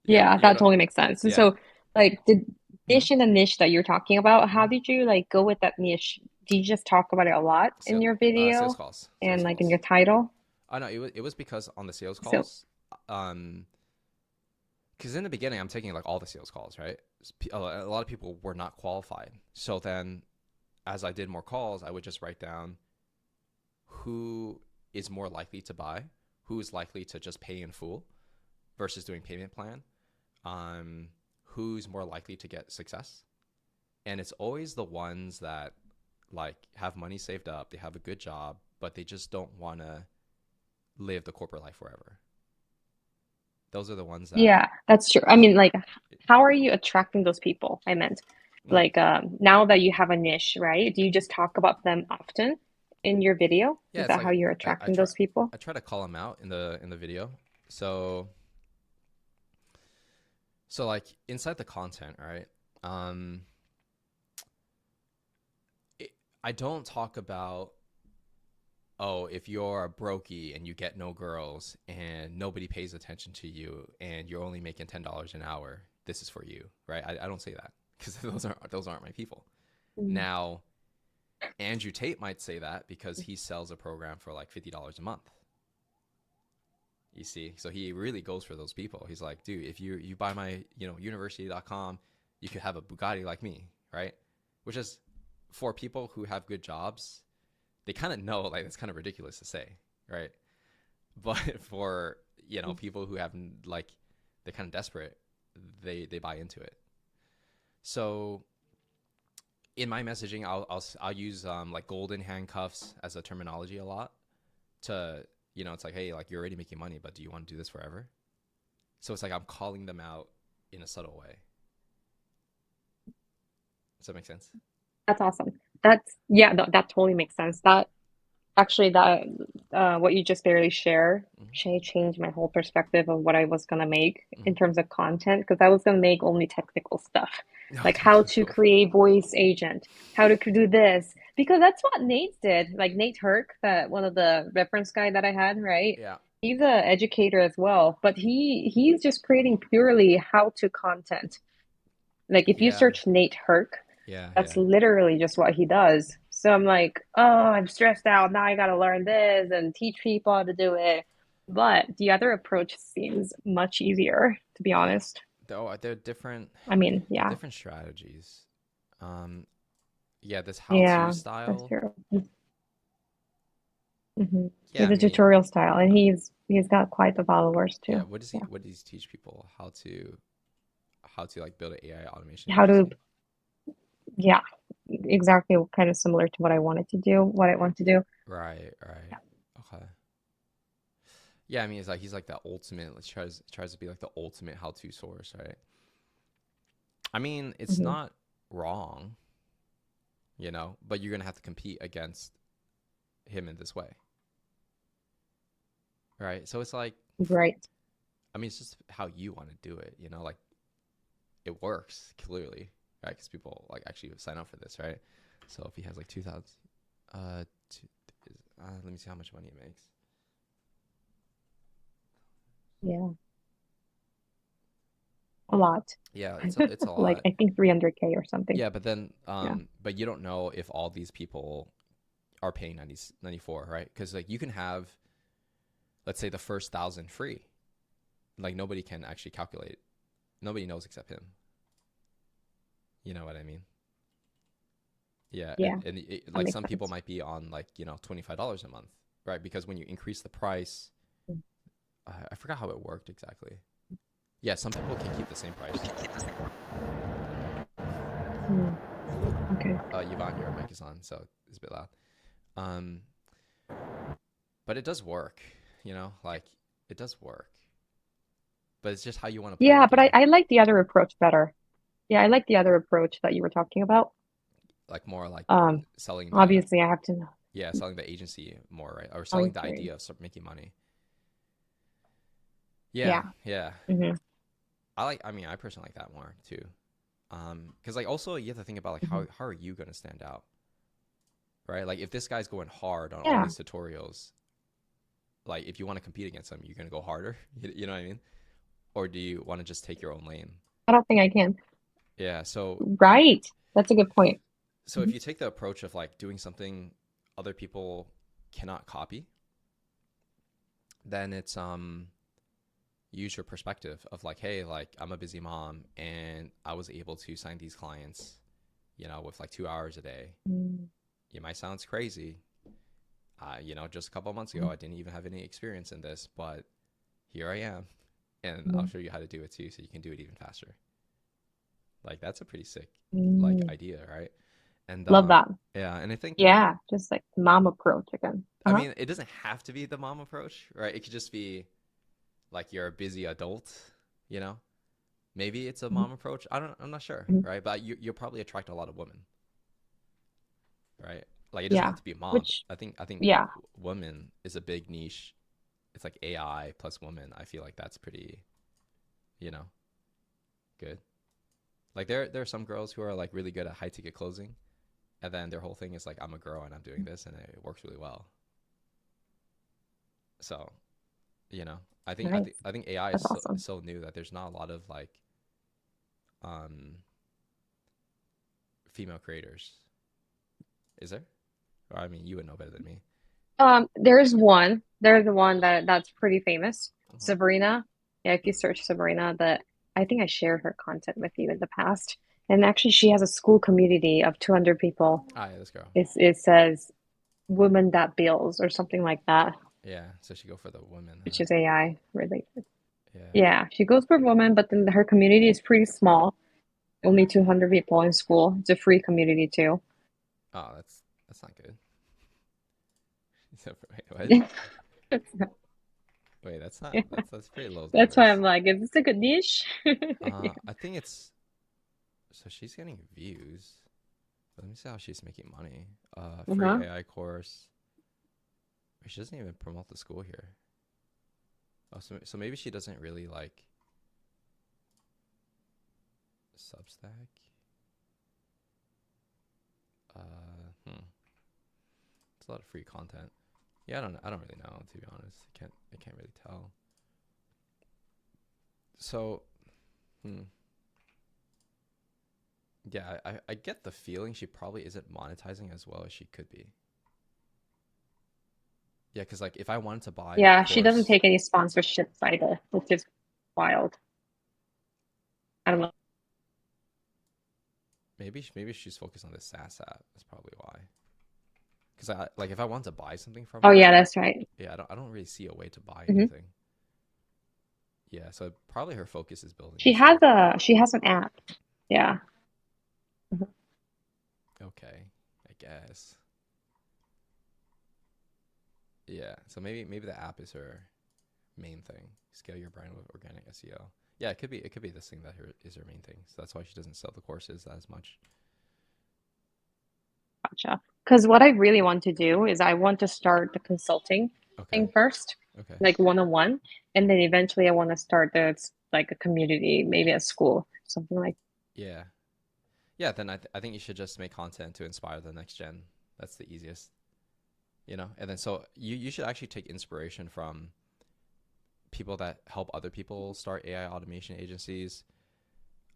Yeah, that totally makes sense. Yeah. So, like the Mhm. niche and the niche that you're talking about, how Mhm. did you like go with that niche? Did you just talk about it a lot in your Sales video calls. and Sales like in calls. your title? Oh no, it was because on the sales So, calls, because in the beginning I'm taking like all the sales calls, right? A lot of people were not qualified. So then, as I did more calls, I would just write down who is more likely to buy, who is likely to just pay in full versus doing payment plan, who's more likely to get success. And it's always the ones that like have money saved up, they have a good job, but they just don't want to live the corporate life forever. Those are the ones that yeah, that's true. I mean, like, how are you attracting those people? I meant, like, now that you have a niche, right? Do you just talk about them often in your video? yeah, Is it's that how like you're attracting those people? I try to call them out in the video. So like inside the content, right? I don't talk about, oh, if you're a brokey and you get no girls and nobody pays attention to you and you're only making $10 an hour, this is for you, right? I don't say that because those aren't my people. Mm. Now, Andrew Tate might say that because he sells a program for like $50 a month. You see, so he really goes for those people. He's like, dude, if you buy my university.com, you could have a Bugatti like me, right? Which is, for people who have good jobs, they kind of know, like, it's kind of ridiculous to say, right? But for, people who have, like, they're kind of desperate, they buy into it. So in my messaging, I'll use like golden handcuffs as a terminology a lot to, it's like, hey, like, you're already making money, but do you want to do this forever? So it's like I'm calling them out in a subtle way. Does that make sense? That's awesome. That's yeah, that totally makes sense. That actually that what you just barely shared Mm-hmm. changed my whole perspective of what I was gonna make in Mm-hmm. terms of content because I was gonna make only technical stuff, No, like how to technical. create voice agent, how to do this, because that's what Nate did. Like Nate Herc, that one of the reference guy that I had, right? Yeah. He's a educator as well, but he's just creating purely how to content. Like if you Yeah. search Nate Herc, Yeah. that's Yeah. literally just what he does. So I'm like, oh, I'm stressed out. Now I gotta learn this and teach people how to do it. But the other approach seems much easier, to be Yeah. honest. Though they're different. I mean, They're yeah, different strategies. Um. Yeah. This how-to yeah, that's style. true. Hmm. Yeah. He's I a mean. tutorial style, and he's got quite the followers Yeah. too. What does he? Yeah, What does he teach people? How to like build an AI automation how to, agency? yeah, exactly, kind of similar to what I wanted to do, what I want to do. Right. Right. Yeah. Okay. Yeah. I mean, it's like he's like the ultimate. Like, tries to be like the ultimate how-to source, right? I mean, it's Hmm. not wrong, but you're gonna have to compete against him in this way, right? So it's like, Right. I mean, it's just how you want to do it, like it works clearly, right? Because people like actually sign up for this, right? So if he has like 2,000, two, let me see how much money it makes. Yeah, a lot. Yeah, it's a Like lot. I think 300K or something. Yeah, but then, Yeah. but you don't know if all these people are paying 94, right? Because like you can have, let's say, the first 1,000 free. Like nobody can actually calculate. Nobody knows except him. You know what I mean? Yeah, Yeah, and that like makes some people sense. might be on like $25 a month, right? Because when you increase the price, I forgot how it worked exactly. Yeah, some people can keep the same price. Hmm. Okay. Yvonne, your mic is on, so it's a bit loud. Um, but it does work, like it does work. But it's just how you want to play the Yeah, but I, game. I like the other approach better. Yeah, I like the other approach that you were talking about. Like more like Um, selling the Obviously I have to know. yeah, selling the agency more, right? Or selling Selling the period. idea of making money. Yeah, Yeah. yeah. Hmm. I mean, I personally like that more too. Because like also you have to think about like Hmm. how are you gonna stand out, right? Like if this guy's going hard on all Yeah, these tutorials, like if you want to compete against him, you're gonna go harder. You know what I mean? Or do you want to just take your own lane? I don't think I can. Yeah. Right. That's a good point. So Hmm. if you take the approach of like doing something other people cannot copy, then it's use your perspective of like, hey, like I'm a busy mom and I was able to sign these clients, with like 2 hours a day. Mm. It might sound crazy. Just a couple of months ago, I didn't even have any experience in this, but here I am, and I'll Mm. show you how to do it too, so you can do it even faster. Like that's a pretty sick, like Mm. idea, right? And Love that. yeah, and I think, Yeah, just like mom approach again. I Uh-huh. mean, it doesn't have to be the mom approach, right? It could just be like you're a busy adult, you know. Maybe it's a Mhm. mom approach. I'm not sure, Mhm. right? But you'll probably attract a lot of women, right? Like it doesn't Yeah. have to be moms. Which, I think yeah. women is a big niche. It's like AI plus women. I feel like that's pretty, you know, good. Like there are some girls who are like really good at high ticket closing, and then their whole thing is like I'm a girl and I'm doing this, and it works really well. So Nice. I think AI is That's awesome. so new that there's not a lot of like um female creators. Is there? Or, I mean, you would know better than me. There's one. There's one that's pretty famous. Uh-huh. Sabrina. Yeah, if you search Sabrina, that I think I shared her content with you in the past. And actually, she has a school community of 200 people. Ah, yeah, this girl. It says "Women That Builds" or something like that, Yeah, so she go for the women, which huh? is AI related. Yeah. Yeah, she goes for women, but then her community is pretty small. Only 200 people in school. It's a free community too. Oh, that's not good. Wait, what? Wait, that's not that's pretty low That's why numbers. I'm like, is this a good niche? I think it's so she's getting views. Let me see how she's making money. Free Uh-huh. AI course. She doesn't even promote the school here. Oh, so maybe she doesn't really like Substack. Hmm. It's a lot of free content. Yeah, I don't really know, to be honest. I can't really tell. So, hmm. Yeah, I get the feeling she probably isn't monetizing as well as she could be. Yeah, because like if I wanted to buy a Yeah, she doesn't course, take any sponsorships either, which is wild. I don't know. maybe she's focused on this SaaS app. That's probably why. Because I like if I want to buy something from Oh her, yeah, that's right. yeah, I don't really see a way to buy Hmm. anything. Yeah, so probably her focus is building She this has stuff. an app. Yeah. Mhm. Okay, I guess. Yeah, so maybe the app is her main thing. Scale your brand with organic SEO. Yeah, it could be this thing that is her main thing. So that's why she doesn't sell the courses as much. Gotcha. Because what I really want to do is I want to start the consulting Okay. thing first, Okay. like one-on-one, and then eventually I want to start like a community, maybe a school, something like. Yeah. Yeah, then I think you should just make content to inspire the next gen. That's the easiest, And then so you should actually take inspiration from people that help other people start AI automation agencies.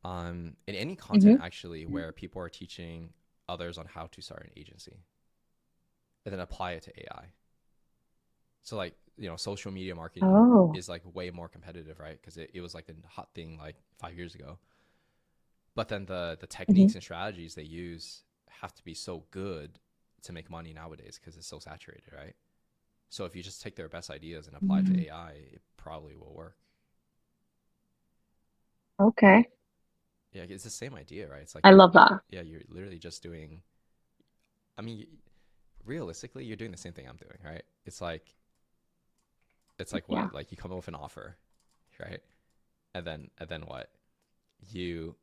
In any content Hmm. actually where people are teaching others on how to start an agency and then apply it to AI. So like, social media marketing Oh. is like way more competitive, right? Because it was like the hot thing like 5 years ago. But then the Hmm. techniques and strategies they use have to be so good to make money nowadays because it's so saturated, right? So if you just take their best ideas and apply it to AI, it probably will work. Okay. Yeah, it's the same idea, right? It's like I love that. you're literally just doing. I mean, realistically, you're doing the same thing I'm doing, right? It's like Yeah. what? Like you come up with an offer, right? And then what? You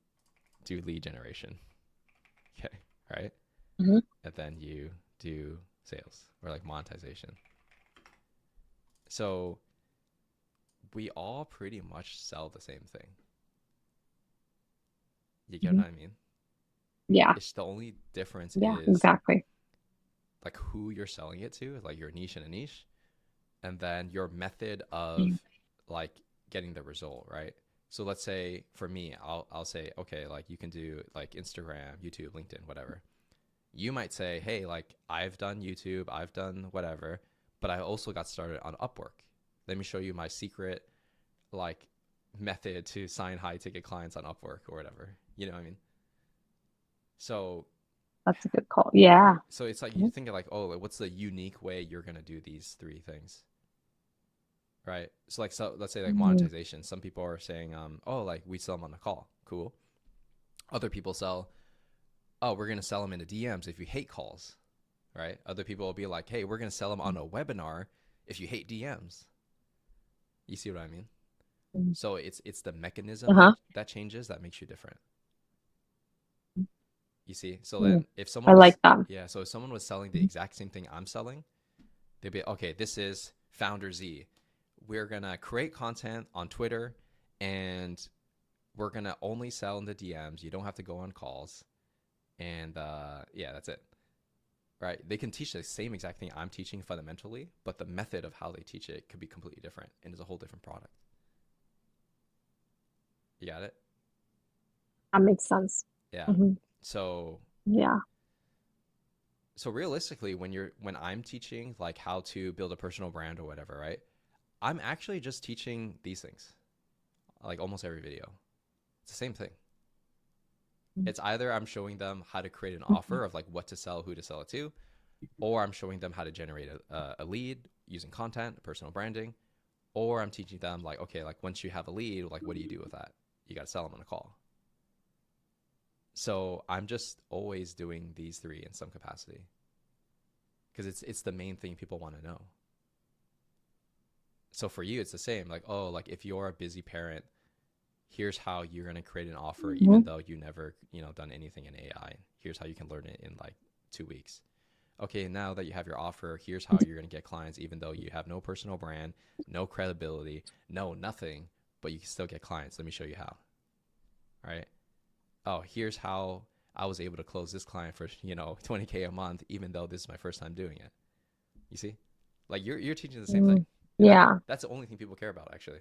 do lead generation, okay, right? Hmm. And then you do sales or like monetization. So we all pretty much sell the same thing. You get Hmm. what I mean? Yeah. It's the only difference Yeah, is exactly. like who you're selling it to, like your niche and a niche, and then your method of Mm. like getting the result, right? So let's say for me, I'll say, okay, like you can do like Instagram, YouTube, LinkedIn, whatever. You might say, hey, like I've done YouTube, I've done whatever, but I also got started on Upwork. Let me show you my secret like method to sign high ticket clients on Upwork or whatever. You know what I mean? So That's a good call. Yeah. so it's like you're Mhm. thinking like, oh, like, what's the unique way you're gonna do these three things, right? So let's say like Mhm. monetization. Some people are saying, oh, like we sell them on a call, cool. Other people sell, oh, we're gonna sell them in the DMs if you hate calls, right? Other people will be like, hey, we're gonna sell them on a webinar if you hate DMs. You see what I mean? So it's the mechanism that Uh-huh. that changes that makes you different. You see? So Mm. then if I someone like was that. yeah, so if someone was selling the Mhm. exact same thing I'm selling, they'd be okay, this is Founder Z. We're gonna create content on Twitter and we're gonna only sell in the DMs. You don't have to go on calls. And yeah, that's it. Right? They can teach the same exact thing I'm teaching fundamentally, but the method of how they teach it could be completely different and it's a whole different product. You got it? That makes sense. Yeah. Hmm. So Yeah. so realistically when I'm teaching like how to build a personal brand or whatever, right? I'm actually just teaching these things like almost every video. It's the same thing. It's either I'm showing them how to create an offer of like what to sell, who to sell it to, or I'm showing them how to generate a lead using content, personal branding, or I'm teaching them like, okay, like once you have a lead, like what do you do with that? You got to sell them on a call. So I'm just always doing these three in some capacity because it's the main thing people want to know. So for you, it's the same. Like, oh, like if you're a busy parent, here's how you're going to create an offer, even though you never, done anything in AI. Here's how you can learn it in like 2 weeks. Okay, now that you have your offer, here's how you're going to get clients, even though you have no personal brand, no credibility, no nothing, but you can still get clients. Let me show you how. All right. Oh, here's how I was able to close this client for, $20K a month, even though this is my first time doing it. You see? Like you're teaching the same thing. Yeah. That's the only thing people care about, actually.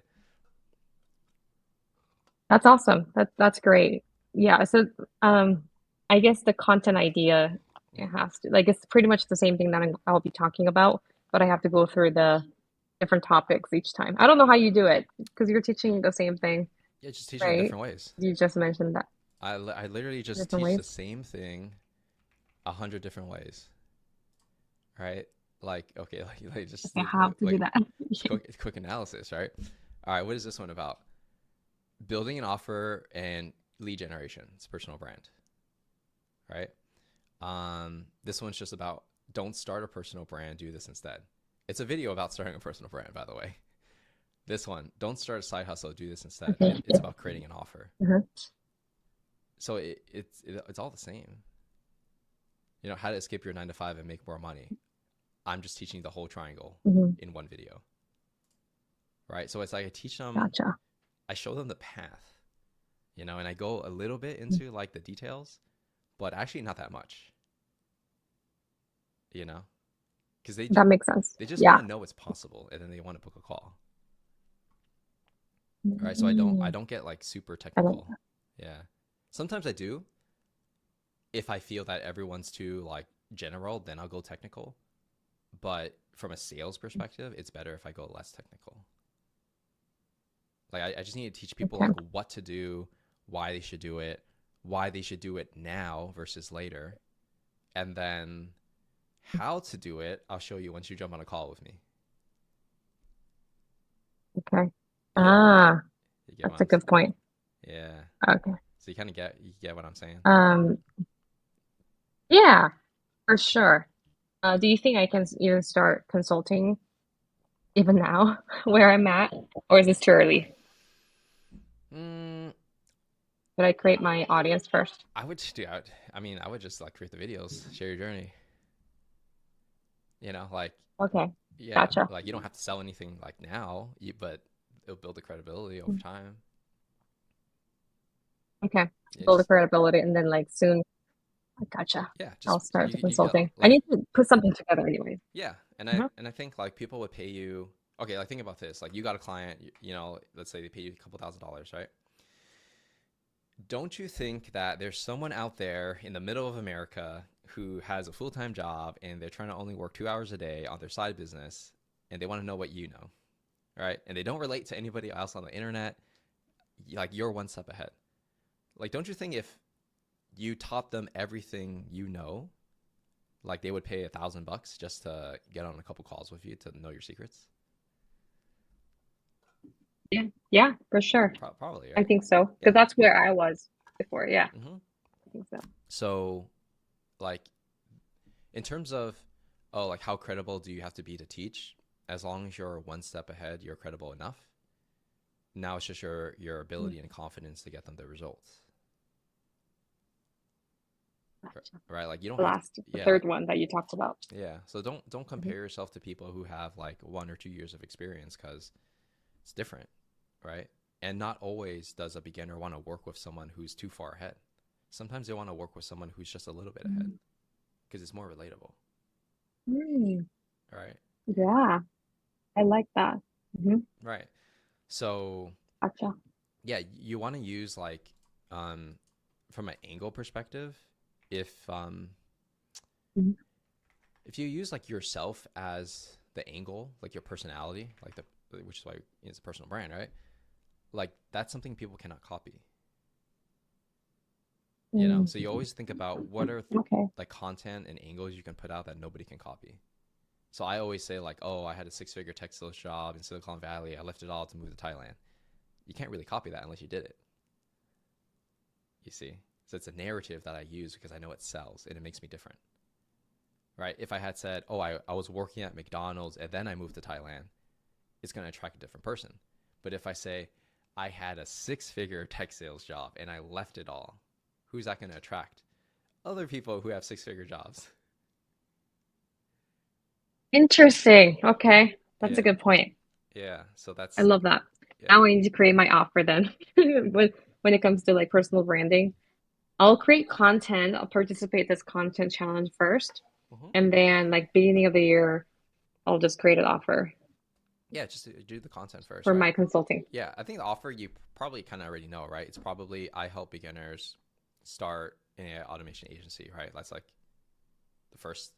That's awesome. That's great. Yeah. So I guess the content idea, it has to, like, it's pretty much the same thing that I'll be talking about, but I have to go through the different topics each time. I don't know how you do it because you're teaching the same thing, Yeah, just teaching in right? different ways. You just mentioned that. I literally just Different teach the ways. same thing 100 different ways, right? Like, okay, like just I have to do that. quick analysis, right? All right, what is this one about? Building an offer and lead generation. It's personal brand, right? This one's just about don't start a personal brand, do this instead. It's a video about starting a personal brand, by the way. This one, don't start a side hustle, do this instead. Okay. It's about creating an offer. Mhm. So it's all the same. How to escape your 9 to 5 and make more money. I'm just teaching the whole triangle Mhm. in one video, right? So it's like I teach them, Gotcha. I show them the path, and I go a little bit into like the details, but actually not that much, because That makes sense. they just Yeah. want to know it's possible, and then they want to book a call. All right, so I don't get like super technical. Yeah, sometimes I do. If I feel that everyone's too like general, then I'll go technical. But from a sales perspective, it's better if I go less technical. Like I just need to teach people Okay. like what to do, why they should do it, why they should do it now versus later, and then how to do it. I'll show you once you jump on a call with me. Okay. Yeah. That's a good point. Yeah. Okay. So you kind of get what I'm saying. Yeah, for sure. Do you think I can even start consulting even now where I'm at, or is this too early? Mm, Should I create my audience first? I would do. I would just like create the videos, share your journey. Like Okay. yeah, Gotcha. like you don't have to sell anything like now, but it'll build the credibility over time. Okay. Yeah, Build the credibility and then like soon. Gotcha. yeah, I'll just start the you get consulting. I like need to put something together anyway. yeah, and Mhm. I think like people would pay you. Okay, like think about this. Like you got a client, let's say they pay you a couple $1,000s, right? Don't you think that there's someone out there in the middle of America who has a full-time job and they're trying to only work 2 hours a day on their side business and they want to know what you know, right? And they don't relate to anybody else on the internet. Like you're one step ahead. Like, don't you think if you taught them everything you know, like they would pay $1,000 just to get on a couple calls with you to know your secrets? Yeah, for sure. Probably, I right? think so. Yeah. Because that's where I was before. Yeah, Mm-hmm. I think so. So, like, in terms of, like how credible do you have to be to teach? As long as you're one step ahead, you're credible enough. Now it's just your ability and confidence to get them the results. Gotcha. Right? Like you don't The have last, to, the yeah, third one that you talked about. yeah. So don't compare yourself to people who have like 1 or 2 years of experience because it's different, right? And not always does a beginner want to work with someone who's too far ahead. Sometimes they want to work with someone who's just a little bit ahead because it's more relatable, Mm, right? yeah, I like that. Right. So Gotcha. yeah, you want to use like from an angle perspective, if Mhm. if you use like yourself as the angle, like your personality, like which is why it's a personal brand, right? Like that's something people cannot copy. You know, Mm, so you always think about what are okay. like content and angles you can put out that nobody can copy. So I always say like, oh, I had a six-figure tech sales job in Silicon Valley. I left it all to move to Thailand. You can't really copy that unless you did it. You see, so it's a narrative that I use because I know it sells and it makes me different, right? If I had said, oh, I was working at McDonald's and then I moved to Thailand, it's going to attract a different person. But if I say I had a six-figure tech sales job and I left it all, who's that going to attract? Other people who have six-figure jobs. Interesting. Okay. That's a Yeah, good point. yeah. So I that's love that. yeah. Now I need to create my offer then. When it comes to like personal branding, I'll create content. I'll participate this content challenge first, Mhm. and then like beginning of the year, I'll just create an offer Yeah, just do the content first, for right? my consulting. Yeah, I think the offer you probably kind of already know, right? It's probably I help beginners start an AI automation agency, right? That's like the first.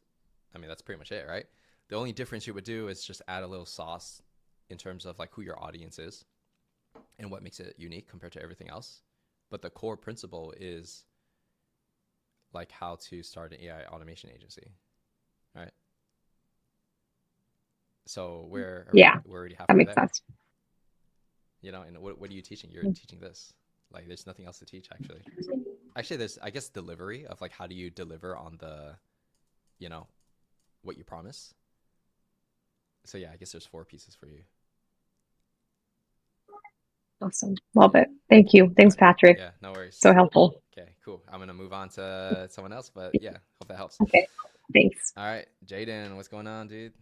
I mean, that's pretty much it, right? The only difference you would do is just add a little sauce in terms of like who your audience is and what makes it unique compared to everything else. But the core principle is like how to start an AI automation agency, right? So Yeah, we're already that halfway makes there, sense. you know. And what are you teaching? You're teaching this. Like, there's nothing else to teach actually. Actually, there's I guess delivery of like how do you deliver on the, you know, what you promise. So yeah, I guess there's four pieces for you. Awesome. Love Yeah. it. Thank you. All Thanks, right. Patrick. Yeah. No worries. So helpful. Okay. Cool. I'm gonna move on to someone else, but yeah, hope that helps. Okay. Thanks. All right, Jaden, what's going on, dude?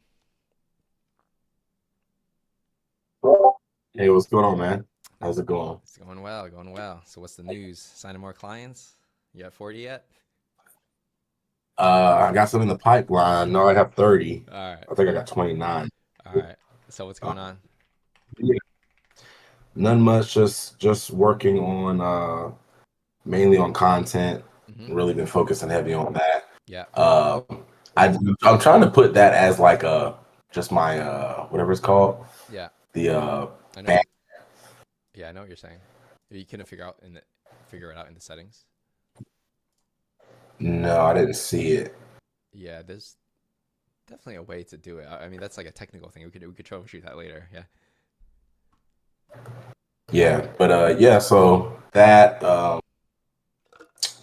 Hey, what's going on, man? How's it going? It's going well, going well. So what's the news? Signing more clients? You at 40 yet? I got some in the pipeline. No, I have 30. All right. I think I got 29. All right. So what's Uh, going on? yeah, none much. Just working on mainly on content. Mm-hmm. Really been focusing heavy on that. Yeah. Uh, I'm trying to put that as like a just my whatever it's called. Yeah. The I know. back. Yeah, I know what you're saying. You couldn't figure it out in the settings. No, I didn't see it. Yeah, there's definitely a way to do it. I mean, that's like a technical thing. We could troubleshoot that later. Yeah. Yeah, but yeah. So that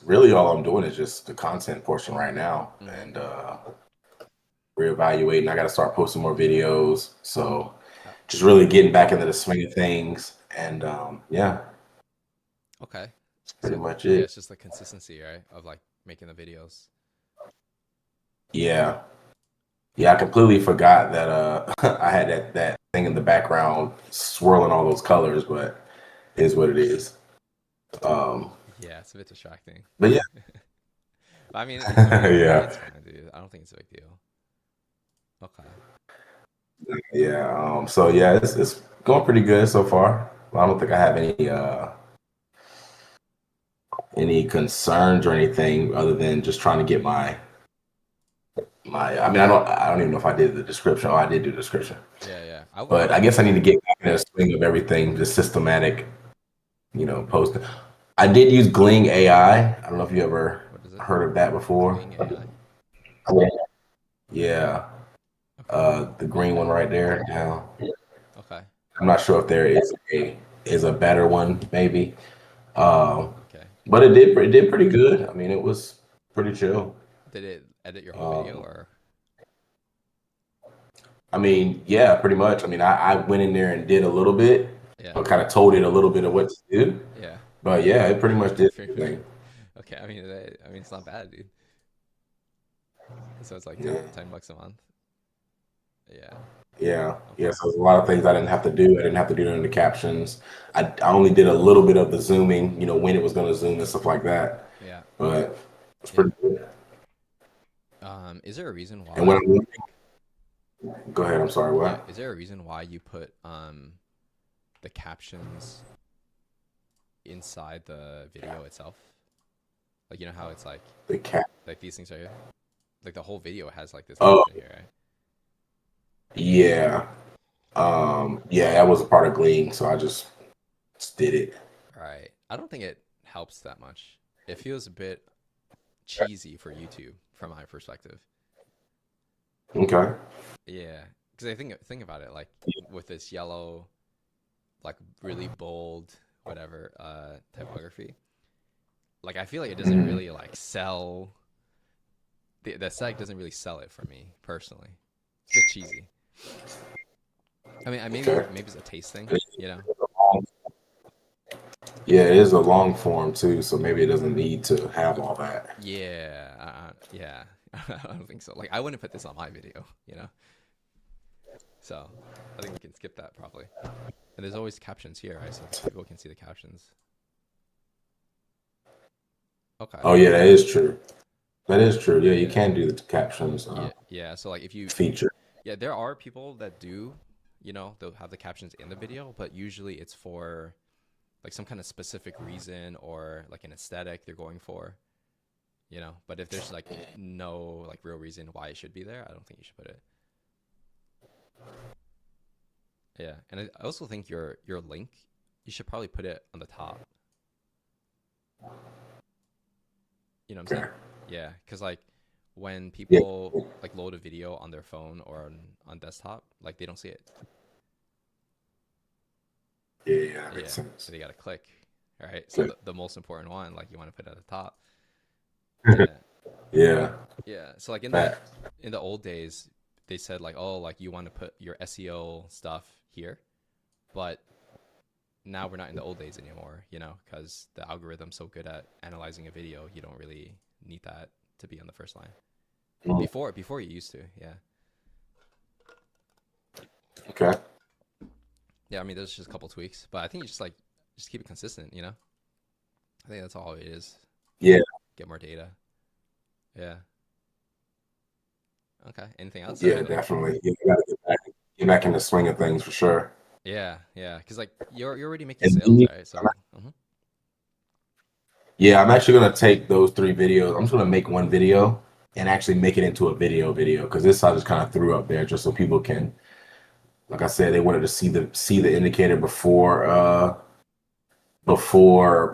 really all I'm doing is just the content portion right now, Mm-hmm. and reevaluating. I got to start posting more videos. So Yeah. just really getting back into the swing of things. And yeah, Okay. that's pretty So much yeah, it. it's just the consistency, right? Of like making the videos. Yeah. Yeah, I completely forgot that I had that thing in the background swirling all those colors, but it is what it is. Um, Yeah, it's a bit distracting. but yeah, But I mean, yeah, it's fine, dude. I don't think it's a big deal. Okay. yeah. So yeah, it's going pretty good so far. I don't think I have any concerns or anything other than just trying to get my. I mean, I don't even know if I did the description. Oh, I did do the description. Yeah, yeah. I But would I do guess I that. need to get back in the swing of everything, the systematic, posting. I did use Gling AI. I don't know if you ever What is it? heard of that before. Gling AI. Yeah, Okay. the green one right there. Yeah, Okay. I'm not sure if there is a better one, maybe. Um, Okay. but it did pretty good. I mean, it was pretty chill. Did it edit your whole video Um, or? I mean, yeah, pretty much. I mean, I went in there and did a little bit, Yeah. but kind of told it a little bit of what to do. Yeah. But yeah, it pretty much did Pretty much. everything. Okay. I mean, it's not bad, dude. So it's like Yeah. $10 a month. Yeah. Yeah. Okay. So there's a lot of things I didn't have to do. I didn't have to do it in the captions. I only did a little bit of the zooming, when it was going to zoom and stuff like that. Yeah. But it's Yeah. pretty good. Is there a reason And when why? go ahead. I'm sorry. Yeah. What? Is there a reason why you put the captions inside the video itself? Like, you know how it's The cat. like these things right here? Like the whole video has like this Oh, caption here, right? yeah. Yeah, that was a part of Glean, so I just did it. Right. I don't think it helps that much. it feels a bit cheesy for YouTube from my perspective. Okay. Yeah, because I think about it, like with this yellow, like really bold, whatever, typography. Like I feel like it doesn't Mhm. really like sell. The site doesn't really sell it for me personally. It's a bit cheesy. I mean, Okay. maybe it's a taste thing, you know? Yeah, it is a long form too, so maybe it doesn't need to have all that. Yeah, yeah. I don't think so. Like I wouldn't put this on my video, you know? So I think we can skip that probably. And there's always captions here, right? So people can see the captions. Okay. Oh yeah, that is true. That is true. Yeah, you Yeah. can do the captions Yeah. So like if you, feature. yeah, there are people that do, you know, they'll have the captions in the video, but usually it's for like some kind of specific reason or like an aesthetic they're going for, you know? But if there's like no like real reason why it should be there, I don't think you should put it. Yeah. And I also think your link, you should probably put it on the top. You know what I'm Okay. saying? Yeah, because like when Yeah. people like load a video on their phone or on desktop, like they don't see it. Yeah, that Yeah, makes sense. so they gotta click. All right, so Good. the most important one, like you want to put at the top. Yeah, Yeah. yeah. So like Fact. in the old days, they said like, oh, like you want to put your SEO stuff here, but now we're not in the old days anymore, you know, because the algorithm's so good at analyzing a video, you don't really need that to be on the first line. Mm. Before you used to, yeah. Okay. Yeah, I mean, there's just a couple tweaks, but I think you just keep it consistent, you know? I think that's all it is. Yeah. Get more data. Yeah. Okay. Anything else? Yeah, definitely. You gotta get back in the swing of things for sure. Yeah, yeah. Because like you're already making And sales, right? So, yeah, I'm actually gonna take those 3 videos. I'm just gonna make one video and actually make it into a video because this I just kind of threw up there just so people can, like I said, they wanted to see the indicator before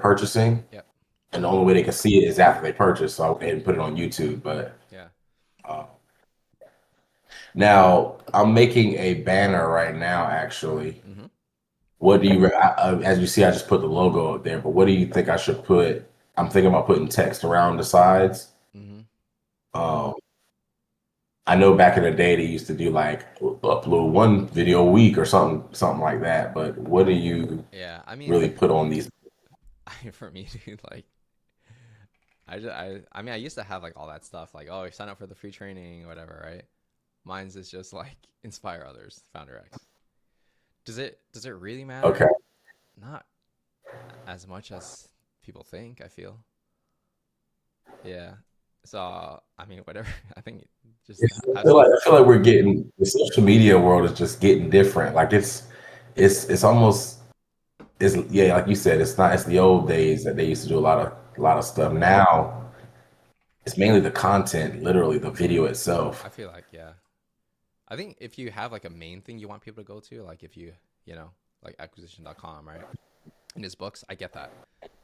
purchasing, yep. and the only way they can see it is after they purchase. So I went ahead and put it on YouTube. But Yeah. uh, now I'm making a banner right now. Actually, Mm-hmm. what do you? As you see, I just put the logo up there. But what do you think I should put? I'm thinking about putting text around the sides. Mm-hmm. Um, I know back in the day they used to do like upload one video a week or something like that. But what do you Yeah. I mean, really put on these? for me, dude, like I mean, I used to have like all that stuff, like oh, sign up for the free training, or whatever, right? Mine's is just like inspire others, Founder X. Does it really matter? Okay. Not as much as people think, I feel. Yeah. So I mean, whatever. I think just have some. I feel like we're getting the social media world is just getting different. Like it's almost it's yeah, like you said, it's the old days that they used to do a lot of stuff. Now it's mainly the content, literally the video itself. I feel like yeah. I think if you have like a main thing you want people to go to, like if you know, like acquisition.com, right? In his books, I get that,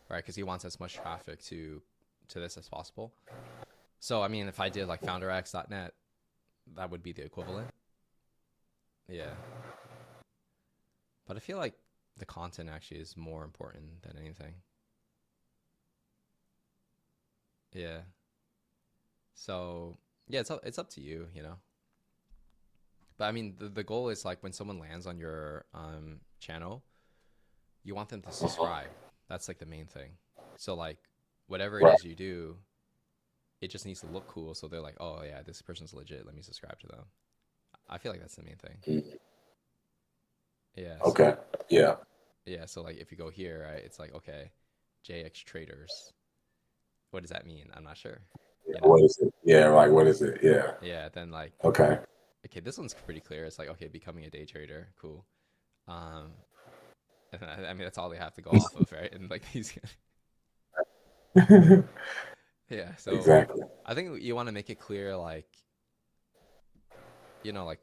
right? Because he wants as much traffic to this as possible. So I mean, if I did like founderx.net, that would be the equivalent. Yeah. But I feel like the content actually is more important than anything. Yeah. So yeah, it's up to you, you know. But I mean, the goal is like when someone lands on your channel, you want them to subscribe. That's like the main thing. So like whatever it Right. is you do, it just needs to look cool. So they're like, oh yeah, this person's legit. Let me subscribe to them. I feel like that's the main thing. Yeah. Okay. Yeah. Yeah. So like if you go here, right, it's like, okay, JX traders. What does that mean? I'm not sure. You know? What is it? Yeah, like what is it? Yeah. Yeah. Then like, Okay. okay, this one's pretty clear. It's like, okay, becoming a day trader. Cool. And I mean, that's all they have to go off of, right? And like these, yeah. So Exactly. I think you want to make it clear, like, you know, like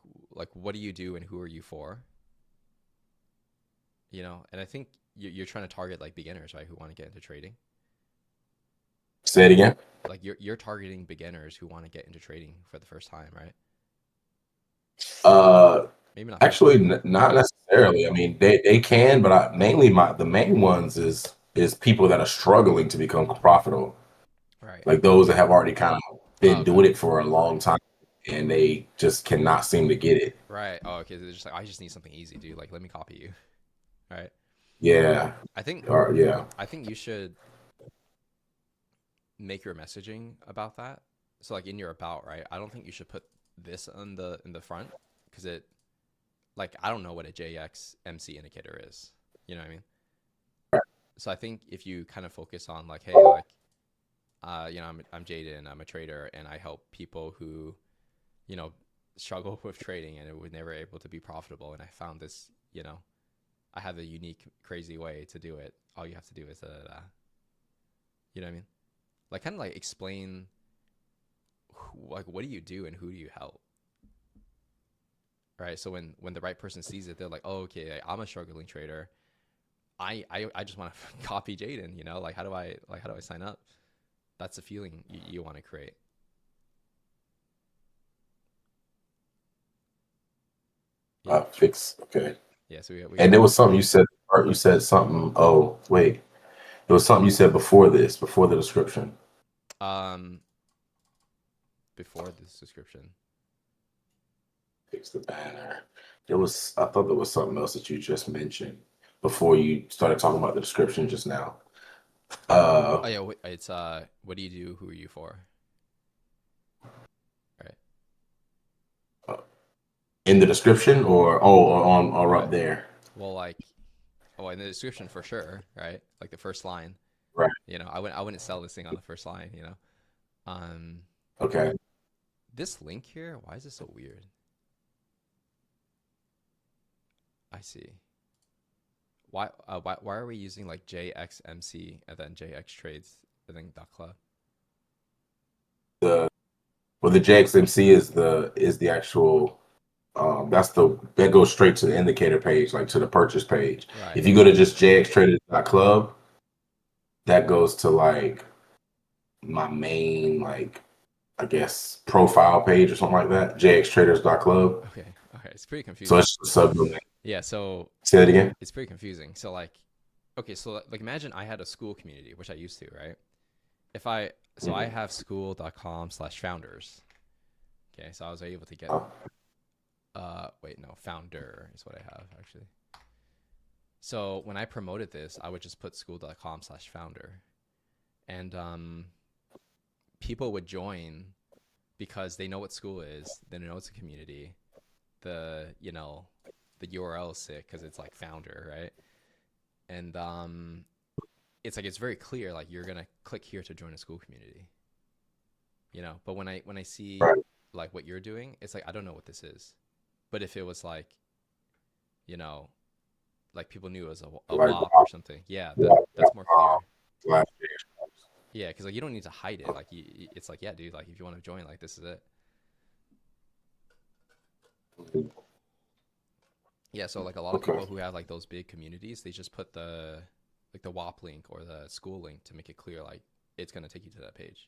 what do you do and who are you for? You know, and I think you're trying to target like beginners, right, who want to get into trading. Say it again. Like you're targeting beginners who want to get into trading for the first time, right? Uh, Maybe not first Actually, time. not necessarily. I mean, they can, but mainly the main ones is people that are struggling to become profitable, Right. like those that have already kind of Oh, been okay. doing it for a long time and they just cannot seem to get it. Right. Oh, okay. They're just like, I just need something easy, dude. Like, let me copy you. Right. Yeah, I think or yeah. I think you should make your messaging about that. So like in your about, right? I don't think you should put this in the front because it like I don't know what a JXMC indicator is. You know what I mean? So I think if you kind of focus on like, hey, like, you know, I'm Jaden, I'm a trader, and I help people who, you know, struggle with trading and it was never able to be profitable, and I found this, you know, I have a unique, crazy way to do it. All you have to do is, you know what I mean? Like, kind of like explain, like, what do you do and who do you help? Right. So when the right person sees it, they're like, oh, okay, I'm a struggling trader. I just want to copy Jaden, you know, like how do I sign up? That's the feeling you want to create. Yeah. Fix. Okay. Yeah. So we And got there was something you said. Or you said something. Oh, wait. There was something you said before this, before the description. um before this description. Fix the banner. I thought there was something else that you just mentioned before you started talking about the description just now. Oh yeah, it's what do you do? Who are you for? Right. In the description or Right. up there. Well, like, oh, in the description for sure, right? Like the first line. Right. You know, I wouldn't sell this thing on the first line. You know, um, Okay. this link here. Why is this so weird? I see. Why are we using like JXMC and then JX Trades and then .club? The the JXMC is the actual that goes straight to the indicator page, like to the purchase page. Right. If you go to just jxtraders.club, that goes to like my main, like, I guess, profile page or something like that. jxtraders.club. Okay. Okay. It's pretty So confusing. it's just a subdomain. Yeah. So Say that again. it's pretty confusing. So like, okay. So like, imagine I had a school community, which I used to, right? I have school.com/founders. Okay. So I was able to get, Oh, wait, no, founder is what I have actually. So when I promoted this, I would just put school.com/founder, and people would join because they know what school is, they know it's a community. You know, the URL is sick because it's like founder, right? And it's like it's very clear, like you're gonna click here to join a school community, you know. But when I see right. like what you're doing, it's like I don't know what this is. But if it was like, you know, like people knew it was a Like WAP or something, yeah, that's more clear. Slash Yeah, because like you don't need to hide it. Like it's like, yeah, dude, like if you want to join, like this is it. Yeah, so like a lot of Okay. people who have like those big communities, they just put the like the WAP link or the school link to make it clear like it's gonna take you to that page.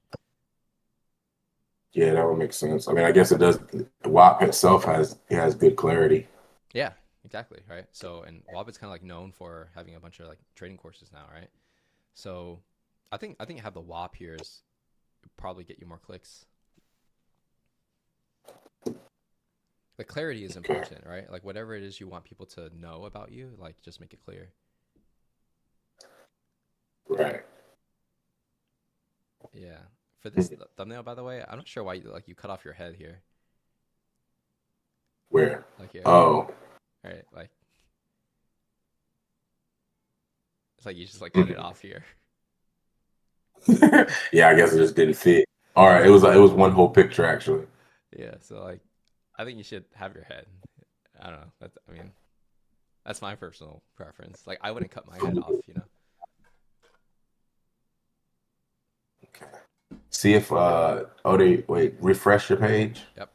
Yeah, that would make sense. I mean, I guess it does. WAP itself has good clarity. Yeah, exactly, right? So and WAP is kind of like known for having a bunch of like trading courses now, right? So I think have the WAP here is probably get you more clicks. The clarity is important, right? Like whatever it is you want people to know about you, like just make it clear. Right. Yeah. For this thumbnail, by the way, I'm not sure why you cut off your head here. Where? Like here. Oh. Right, like it's like you just like cut it off here. Yeah, I guess it just didn't fit. All right, it was one whole picture actually. Yeah, so like I think you should have your head. I don't know. I mean, that's my personal preference. Like I wouldn't cut my head off, you know. Okay. See if wait, refresh your page. Yep.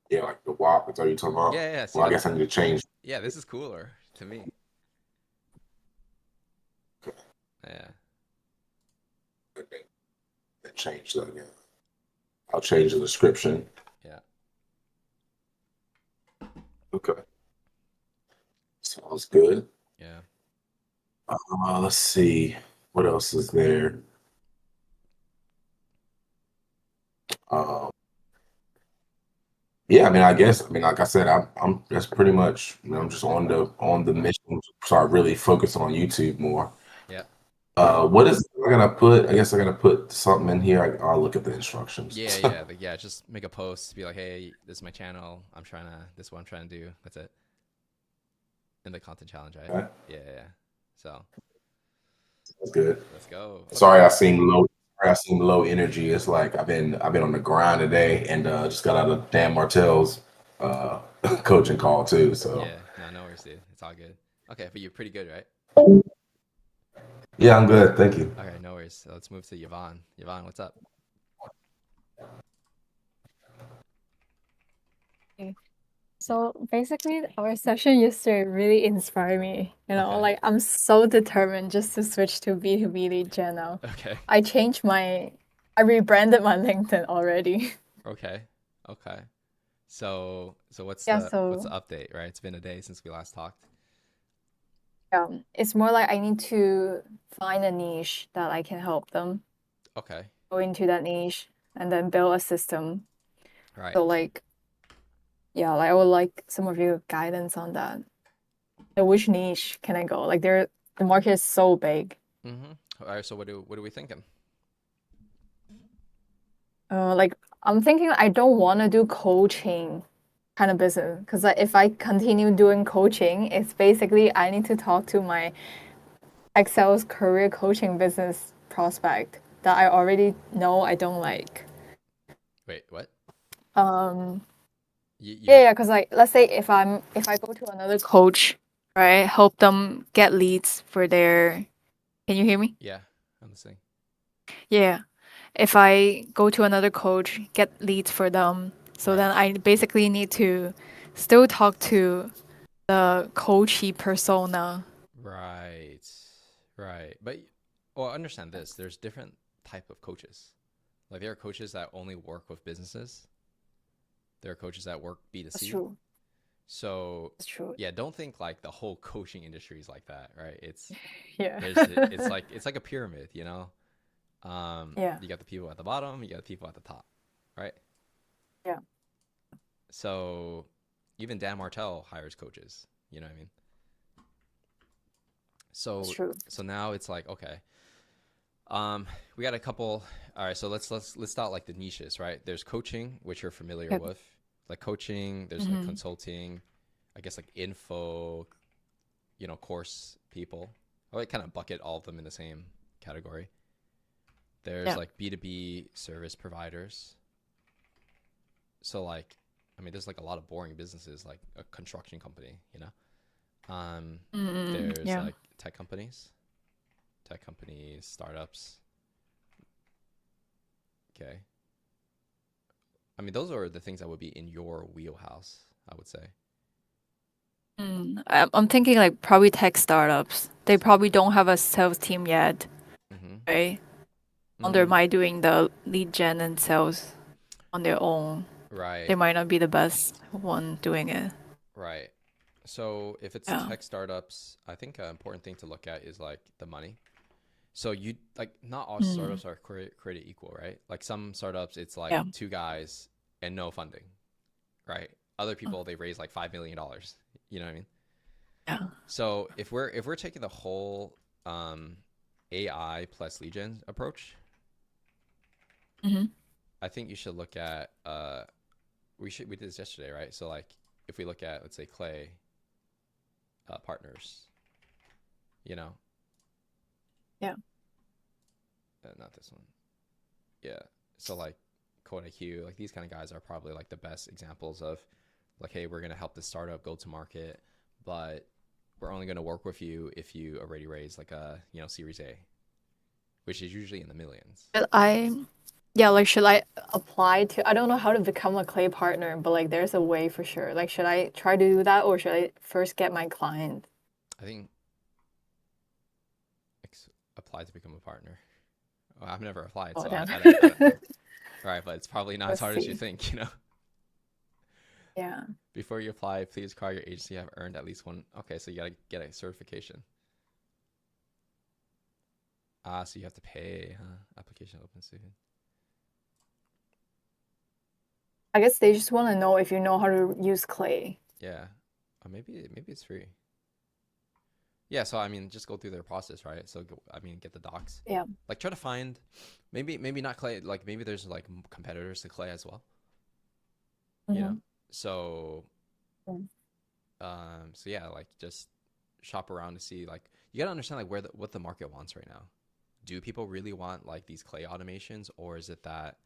Yeah, like the WAP. That's all you talking about. Yeah. See, Well, I guess I need to change. yeah, this is cooler to me. Yeah. Change that again. I'll change the description. Yeah. Okay. Sounds good. Yeah. Let's see. What else is there? Um, yeah, I mean, like I said, I'm that's pretty much, I'm just on the mission to start really focusing on YouTube more. Yeah. What is I gonna put? I guess I'm gonna put something in here. I'll look at the instructions. Yeah. Just make a post. Be like, hey, this is my channel. This is what I'm trying to do. That's it. In the content challenge, right? Okay, Yeah. So that's good. let's go. Okay. Sorry, I seem low. I seem low energy. It's like I've been on the grind today, and just got out of Dan Martell's uh, coaching call too. So Yeah. No worries, dude. It's all good. Okay, but you're pretty good, right? yeah, I'm good. Thank you. Okay, no worries. So let's move to Yvonne. Yvonne, what's up? So basically, our session yesterday really inspired me. Okay. Like I'm so determined just to switch to B2B lead gen now. Okay. I rebranded my LinkedIn already. Okay. So what's Yeah, what's the so update, right? It's been a day since we last talked. it's more like I need to find a niche that I can help them Okay. go into that niche and then build a system. Right. So like I would like some of your guidance on that. Like which niche can I go? Like the market is so big. All right. So what are we thinking? Like I'm thinking I don't want to do coaching kind of business because like, if I continue doing coaching, it's basically I need to talk to my Excel's career coaching business prospect that I already know I don't like. Wait, what? Yeah, because like let's say if I go to another coach, right, help them get leads for their. Can you hear me? Yeah, I'm listening. Yeah. If I go to another coach, get leads for them, so Right. then I basically need to still talk to the coachy persona. Right. But well, understand this. There's different type of coaches. Like there are coaches that only work with businesses. There are coaches that work B2C. That's true. So That's true. yeah, don't think like the whole coaching industry is like that, right? It's like a pyramid, you know? Yeah. You got the people at the bottom, you got the people at the top, right? Yeah. So even Dan Martell hires coaches, you know what I mean? So That's true. so now it's like, okay. We got a couple. All right, so let's start like the niches, right? There's coaching, which you're familiar Yep. with. Like coaching, there's like consulting, I guess like info, course people. I would kind of bucket all of them in the same category. There's like B2B service providers. So like, I mean, there's like a lot of boring businesses, like a construction company, you know? There's like tech companies, startups. Okay. I mean, those are the things that would be in your wheelhouse, I would say. I'm thinking like probably tech startups. They probably don't have a sales team yet, right? They might doing the lead gen and sales on their own. Right. They might not be the best one doing it. Right. So if it's tech startups, I think an important thing to look at is like the money. So you like not all startups are created equal, right? Like some startups, it's like two guys and no funding, right? Other people they raise like $5 million. You know what I mean? Yeah. So if we're taking the whole AI plus lead gen approach, I think you should look at we did this yesterday, right? So like if we look at, let's say, Clay Partners, you know. Yeah. Not this one. Yeah. So like Code IQ, like these kind of guys are probably like the best examples of like, hey, we're gonna help this startup go to market, but we're only gonna work with you if you already raise like a Series A, which is usually in the millions. But like should I apply to? I don't know how to become a Clay partner, but like there's a way for sure. Like should I try to do that or should I first get my client? I think apply to become a partner? Well, I've never applied, Oh, so damn. right, but it's probably not as Let's hard as you see. think, you know. Yeah. Before you apply, please call your agency have earned at least one. Okay, so you gotta get a certification. So you have to pay, huh? Application open soon. I guess they just want to know if you know how to use clay. Yeah, or maybe it's free. Yeah, so I mean, just go through their process, right? So I mean, get the docs. Yeah. Like try to find, maybe not clay. Like maybe there's like competitors to clay as well. You know, so Mm. so yeah, like just shop around to see, like you gotta understand like what the market wants right now. Do people really want like these clay automations, or is it that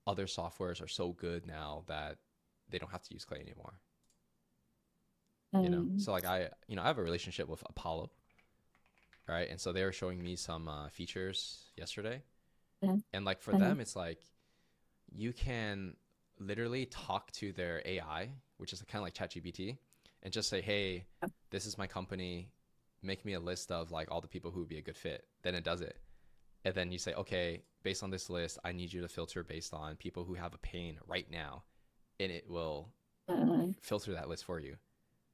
other softwares are so good now that they don't have to use clay anymore? You know, so like I have a relationship with Apollo, right? And so they were showing me some features yesterday, and like for them, it's like you can literally talk to their AI, which is kind of like ChatGPT, and just say, "Hey, this is my company. Make me a list of like all the people who would be a good fit." Then it does it, and then you say, "Okay, based on this list, I need you to filter based on people who have a pain right now," and it will filter that list for you.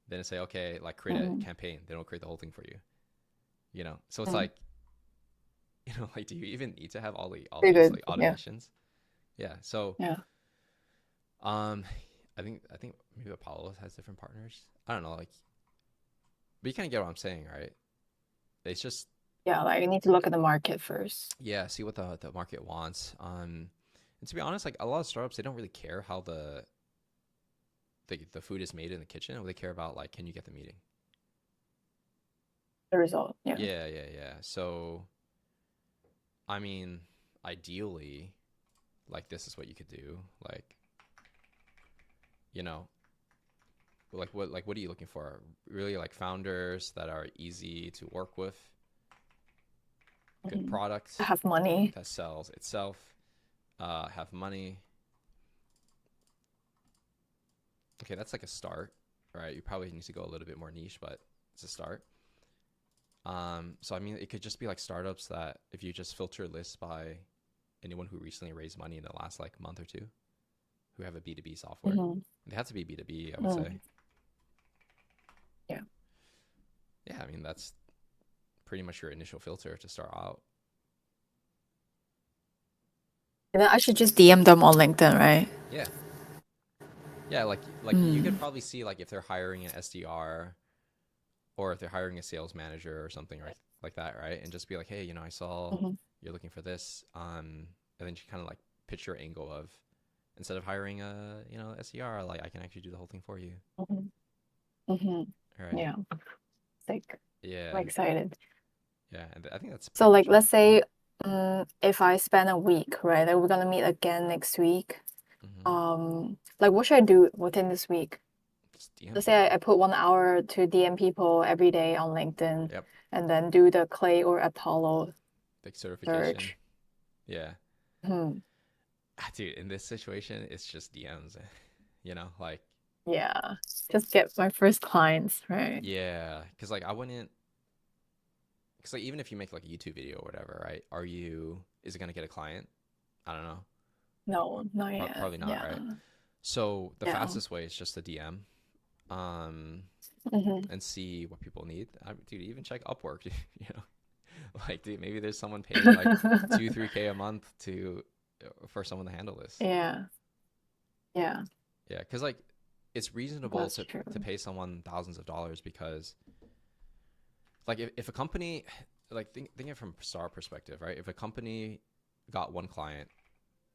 Then it say, "Okay, like create a campaign." Then it'll create the whole thing for you. You know, so it's like, you know, like do you even need to have all these good. like automations? Yeah. So Yeah. I think maybe Apollo has different partners. I don't know, like, but you kind of get what I'm saying, right? It's just Yeah, like you need to look at the market first. yeah, see what the market wants. And to be honest, like a lot of startups, they don't really care how the food is made in the kitchen. What they care about, like, can you get the meeting? The result. Yeah. Yeah. So, I mean, ideally, like this is what you could do. Like, you know, like what are you looking for? Really, like founders that are easy to work with, good product Have money. that sells itself, have money. Okay, that's like a start, right? You probably need to go a little bit more niche, but it's a start. So I mean, it could just be like startups that if you just filter lists by anyone who recently raised money in the last like month or two, who have a B2B software, they have to be B2B, I would say. Yeah. Yeah, I mean that's pretty much your initial filter to start out. And then I should just DM them on LinkedIn, right? Yeah. Yeah, like you could probably see like if they're hiring an SDR or if they're hiring a sales manager or something right like that, right? And just be like, hey, you know, I saw you're looking for this, and then you kind of like pitch your angle of instead of hiring a SDR, like I can actually do the whole thing for you. Right. Yeah. Like, Yeah. I'm excited. Yeah, and I think that's so like let's say if I spend a week, right? Like we're gonna meet again next week. Like what should I do within this week? Let's say I put 1 hour to DM people every day on LinkedIn, and then do the Clay or Apollo big certification. search. Yeah. Dude, in this situation, it's just DMs, you know, like. Yeah, just get my first clients, right? Yeah, because like I wouldn't. Because like even if you make like a YouTube video or whatever, right? Is it gonna get a client? I don't know. No, not yet. Probably not, right? So the fastest way is just a DM, and see what people need. Dude, even check Upwork, you know, like dude, maybe there's someone paying like 2-3K a month for someone to handle this. Yeah. Because like it's reasonable to pay someone thousands of dollars because, like, if a company, like think it from star perspective, right? If a company got one client,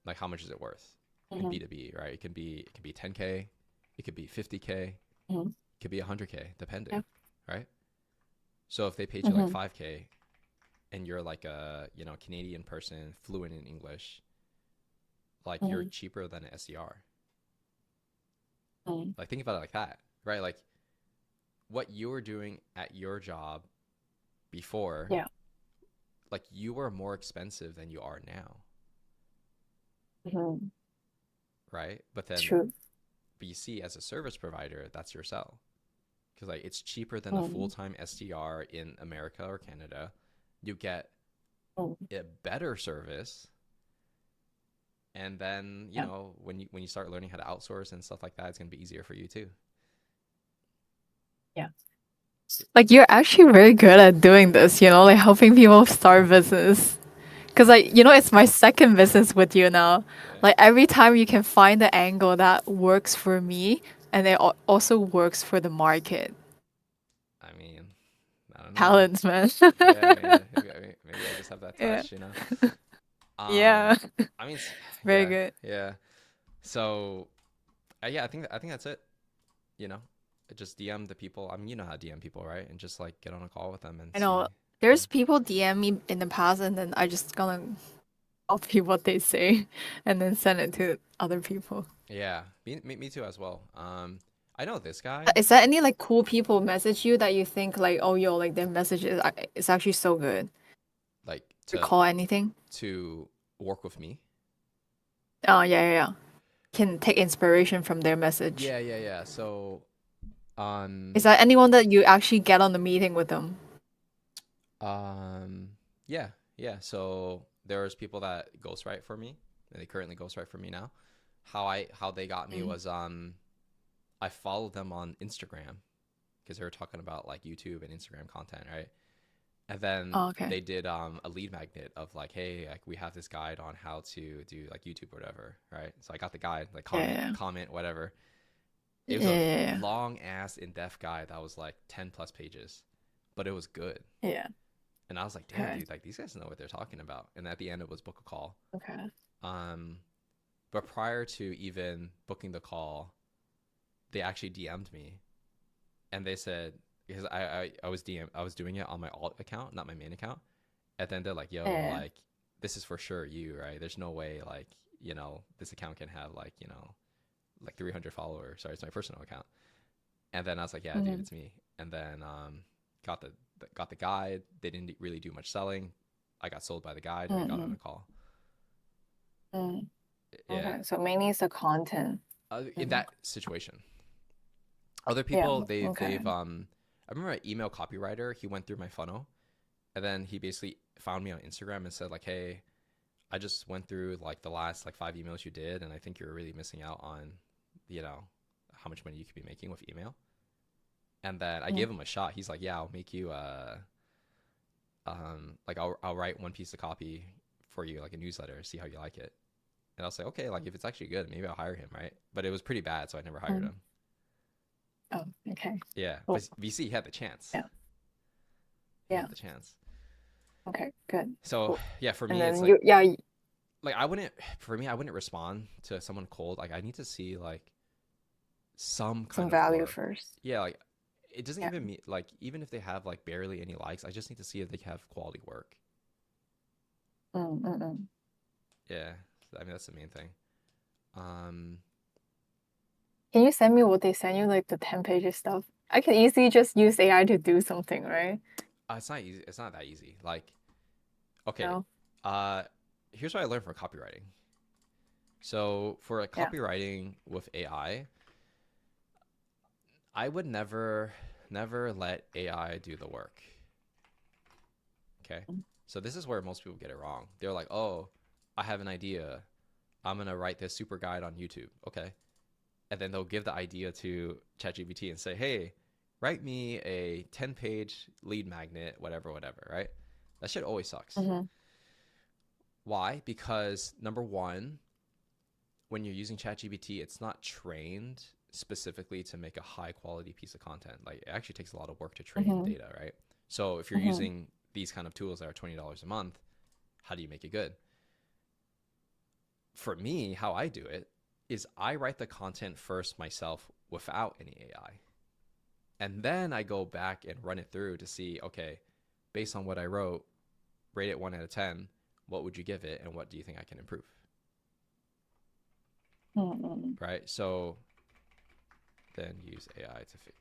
like how much is it worth in B2B, right? It can be 10K, it could be 50K, it could be 100K, depending, right? So if they paid you like 5K and you're like a Canadian person fluent in English, like you're cheaper than an SDR. Like think about it like that, right? Like what you were doing at your job before, like you were more expensive than you are now. Right? But then, but you see, as a service provider, that's your sell. Because like it's cheaper than a full-time SDR in America or Canada. You get Oh, a better service, and then you yeah. know when you start learning how to outsource and stuff like that, it's gonna be easier for you too. Yeah. Like you're actually very good at doing this, you know, like helping people start business. Because like, you know, it's my second business with you now. Yeah. Like every time you can find the angle that works for me and it also works for the market. I mean, I don't know. Talents, man. Yeah, I mean, maybe I just have that Yeah. touch, you know. Yeah. I mean, Very yeah, good. yeah. So, yeah, I think that's it. You know, just DM the people. I mean, you know how to DM people, right? And just like get on a call with them and I see. know there's people DM me in the past and then I just gonna copy what they say and then send it to other people. Yeah, me too as well. I know this guy. Is there any like cool people message you that you think like, oh yo, like their message is actually so good? Like Recall anything? to work with me. Oh yeah. Can take inspiration from their message. Yeah. So, Is there anyone that you actually get on the meeting with them? yeah. So there's people that ghostwrite for me, and they currently ghostwrite for me now. How they got me was I followed them on Instagram because they were talking about like YouTube and Instagram content, right? And then they did a lead magnet of like, hey, like we have this guide on how to do like YouTube or whatever, right? So I got the guide, like comment, whatever. It was a long ass in-depth guide that was like 10 plus pages, but it was good. Yeah. And I was like, damn, dude, like these guys know what they're talking about. And at the end, it was book a call. Okay. But prior to even booking the call, they actually DM'd me, and they said, because I was doing it on my alt account, not my main account, and then they're like, yo, like this is for sure you, right? There's no way like, you know, this account can have like, you know, like 300 followers. Sorry, it's my personal account. And then I was like, yeah, dude, it's me. And then got the guide. They didn't really do much selling. I got sold by the guide and we got on a call. Yeah. Okay, so mainly it's the content. In that situation. Other people, they've I remember an email copywriter, he went through my funnel, and then he basically found me on Instagram and said like, hey, I just went through like the last like 5 emails you did, and I think you're really missing out on, you know, how much money you could be making with email. And then I gave him a shot. He's like, yeah, I'll make you like I'll write one piece of copy for you, like a newsletter, see how you like it. And I was like, okay, like if it's actually good, maybe I'll hire him, right? But it was pretty bad, so I never hired him. Oh, okay. Yeah, cool. but VC had the chance. Yeah. Had the chance. Okay, good. So cool. yeah, for me, and then it's you, like, like I wouldn't respond to someone cold. Like I need to see like some kind of value work. first. Yeah, like it doesn't even mean like even if they have like barely any likes, I just need to see if they have quality work. Yeah, I mean that's the main thing. Can you send me what they send you, like the 10 pages stuff? I can easily just use AI to do something, right? It's not easy. It's not that easy. Like, okay, No? here's what I learned from copywriting. So for a copywriting with AI, I would never let AI do the work. Okay, so this is where most people get it wrong. They're like, oh, I have an idea. I'm gonna write this super guide on YouTube. Okay. And then they'll give the idea to ChatGPT and say, hey, write me a 10-page lead magnet, whatever, right? That shit always sucks. Why? Because number one, when you're using ChatGPT, it's not trained specifically to make a high quality piece of content. Like it actually takes a lot of work to train data, right? So if you're using these kind of tools that are $20 a month, how do you make it good? For me, how I do it is I write the content first myself without any AI. And then I go back and run it through to see, okay, based on what I wrote, rate it 1 out of 10. What would you give it? And what do you think I can improve? Right? So then use AI to fix.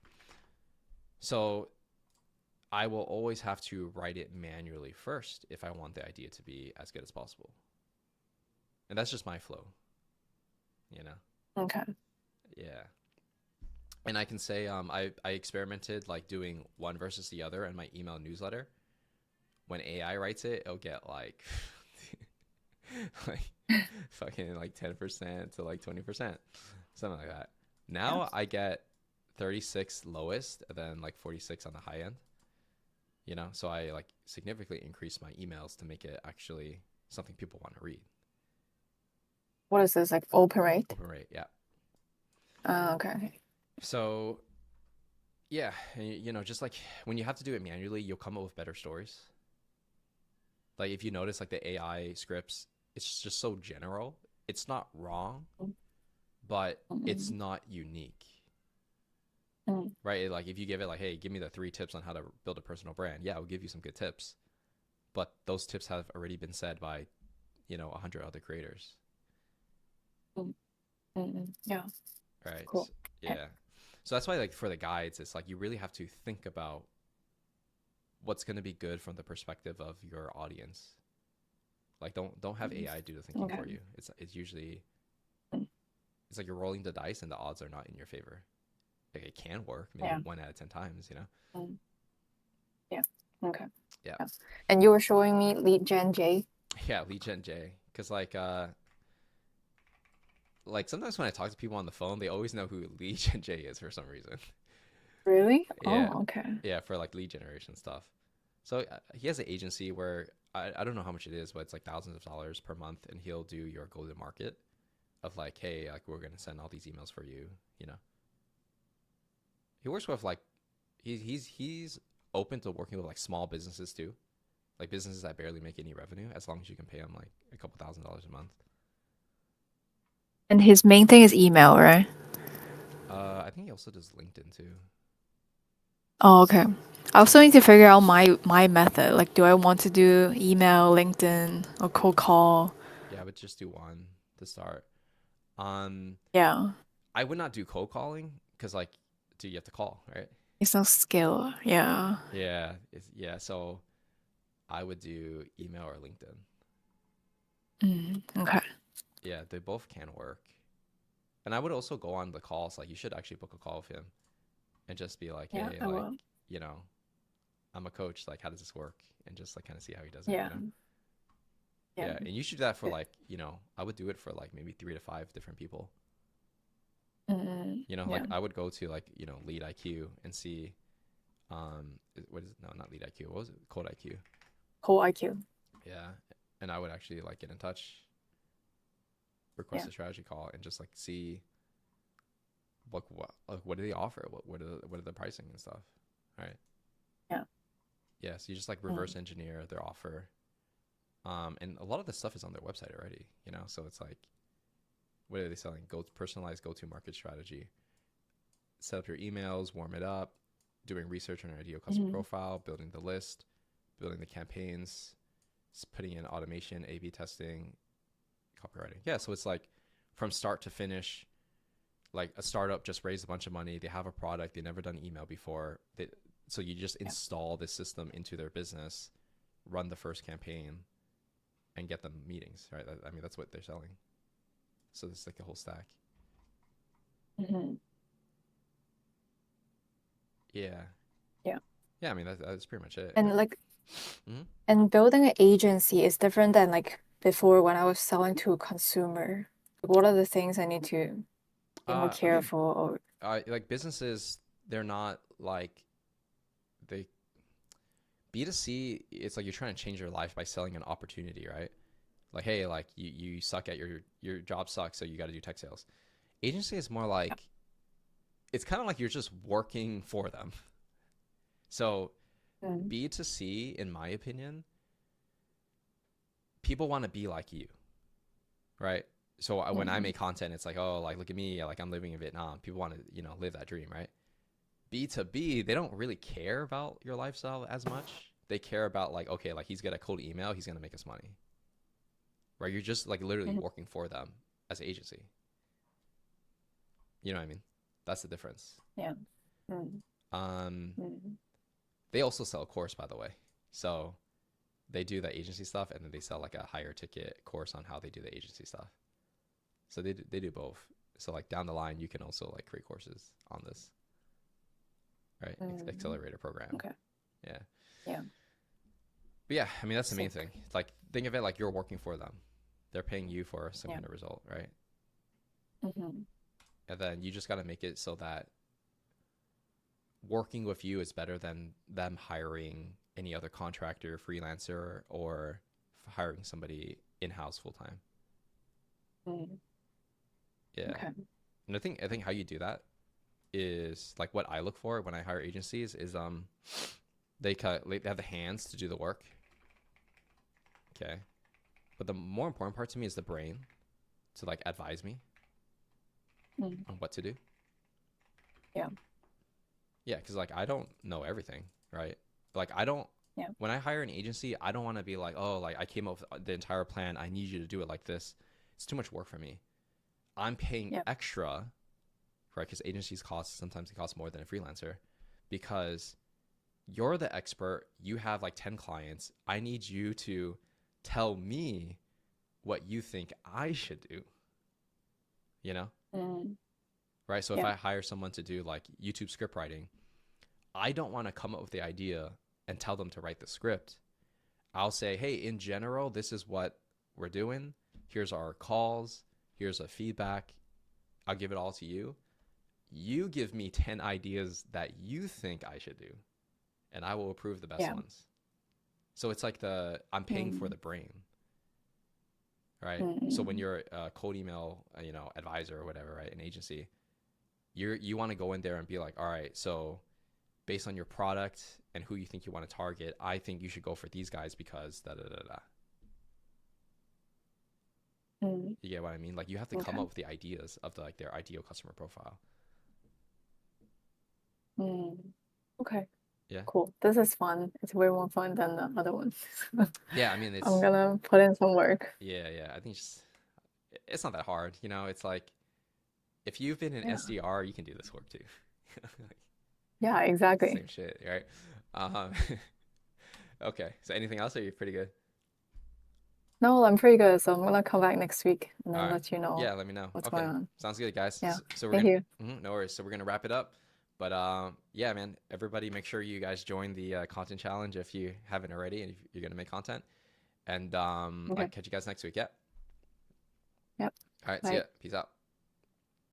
So I will always have to write it manually first if I want the idea to be as good as possible. And that's just my flow. You know? Okay. Yeah. And I can say I experimented like doing one versus the other in my email newsletter. when AI writes it, it'll get like like fucking like 10% to like 20%, something like that. Now Yeah. I get 36 lowest and then like 46 on the high end, so I like significantly increase my emails to make it actually something people want to read. What is this, like open rate? Open rate, yeah. Okay. So yeah, just like when you have to do it manually, you'll come up with better stories. Like if you notice, like the AI scripts, it's just so general. It's not wrong, but it's not unique, right? Like if you give it like, hey, give me the 3 tips on how to build a personal brand. Yeah, I'll give you some good tips, but those tips have already been said by, 100 other creators. Yeah. Right. Cool. Yeah. So that's why, like, for the guides, it's like you really have to think about what's going to be good from the perspective of your audience. Like, don't have AI do the thinking for you. It's usually, it's like you're rolling the dice and the odds are not in your favor. Like it can work maybe 1 out of 10 times, Yeah. Okay. Yeah. And you were showing me Lead Gen J. Yeah, Lead Gen J. Because like sometimes when I talk to people on the phone, they always know who Lead Gen J is for some reason. Really? Yeah. Oh, okay. Yeah, for like lead generation stuff. So he has an agency where I don't know how much it is, but it's like thousands of dollars per month, and he'll do your go to market of like, hey, like we're gonna send all these emails for you. He works with like he's open to working with like small businesses too, like businesses that barely make any revenue, as long as you can pay them like a couple $1,000s a month. And his main thing is email, right? I think he also does LinkedIn too. Oh, okay. I also need to figure out my method. Like, do I want to do email, LinkedIn, or cold call? Yeah, but just do one to start. Yeah. I would not do cold calling because like, dude, you have to call, right? It's no skill. Yeah. Yeah. So I would do email or LinkedIn. Okay. Yeah, they both can work. And I would also go on the calls. Like, you should actually book a call with him and just be like, Yeah, hey, I like, will. I'm a coach. Like, how does this work? And just like kind of see how he does it. Yeah. Yeah. And you should do that for like, I would do it for like maybe 3 to 5 different people. Like I would go to like, Lead IQ and see, what is it? No, not Lead IQ. What was it? Code IQ. Whole IQ. Yeah. And I would actually like get in touch, request a strategy call, and just like see what do they offer? What are the pricing and stuff? Right. Yeah. So you just like reverse engineer their offer. And a lot of the stuff is on their website already, so it's like, what are they selling? Personalized go-to market strategy. Set up your emails, warm it up, doing research on your ideal customer profile, building the list, building the campaigns, putting in automation, A/B testing, copywriting. Yeah, so it's like from start to finish. Like a startup just raised a bunch of money. They have a product. They've never done email before. So you just install this system into their business, run the first campaign, and get them meetings, right? I mean, that's what they're selling. So it's like a whole stack. Yeah. I mean, that's pretty much it. And like, and building an agency is different than like before when I was selling to a consumer. What are the things I need to be more careful? Like businesses, they're not like they B2C. It's like you're trying to change your life by selling an opportunity, right? Like, hey, like you suck at your job sucks, so you got to do tech sales. Agency is more like, it's kind of like you're just working for them. So B2C, in my opinion, people want to be like you, right? So when I make content, it's like, oh, like, look at me, like I'm living in Vietnam. People want to, live that dream, right? B2B, they don't really care about your lifestyle as much. They care about like, okay, like he's got a cold email, he's going to make us money. Right? You're just like literally working for them as an agency. You know what I mean? That's the difference. Yeah. They also sell a course, by the way. So they do the agency stuff, and then they sell like a higher ticket course on how they do the agency stuff. So they do both. So like down the line, you can also like create courses on this, right? Accelerator program. Okay. Yeah. But yeah, I mean, that's the main Sick. thing. Like, think of it like you're working for them. They're paying you for some Yeah. kind of result, right? Mm-hmm. And then you just got to make it so that working with you is better than them hiring any other contractor, freelancer, or hiring somebody in-house full time. Mm. Yeah. Okay. And I think how you do that is like what I look for when I hire agencies is they have the hands to do the work. Okay. But the more important part to me is the brain to like advise me Mm. on what to do. Yeah. Yeah, because like I don't know everything, right? Like I don't. Yeah. When I hire an agency, I don't want to be like, oh, like I came up with the entire plan. I need you to do it like this. It's too much work for me. I'm paying Yeah. extra, right? Because agencies sometimes it costs more than a freelancer, because you're the expert. You have like 10 clients. I need you to tell me what you think I should do. You know? Mm. Right? So if Yeah. I hire someone to do like YouTube script writing, I don't want to come up with the idea and tell them to write the script. I'll say, hey, in general, this is what we're doing. Here's our calls. Here's a feedback. I'll give it all to you. You give me 10 ideas that you think I should do, and I will approve the best Yeah. ones. So it's like I'm paying for the brain, right? So when you're a cold email, advisor or whatever, right, an agency, you want to go in there and be like, all right, so based on your product and who you think you want to target, I think you should go for these guys because da da da da. Mm. You get what I mean? Like you have to come Okay. up with the ideas of their ideal customer profile. Mm. Okay. Yeah. Cool. This is fun. It's way more fun than the other ones. Yeah, I mean it's I'm gonna put in some work. yeah. I think it's not that hard. It's like if you've been an Yeah. SDR, you can do this work too. Like, Yeah, exactly. same shit, right? Okay. So anything else? Or are you pretty good? No, I'm pretty good. So I'm gonna come back next week and All then right. let you know Yeah, let me know. what's Okay. going on. Sounds good, guys. Yeah. So we're Thank gonna you. no worries. So we're gonna wrap it up. But yeah, man, everybody make sure you guys join the content challenge if you haven't already and if you're gonna make content. And Okay. I'll catch you guys next week. Yeah. Yep. All right, see Bye. ya. Peace out.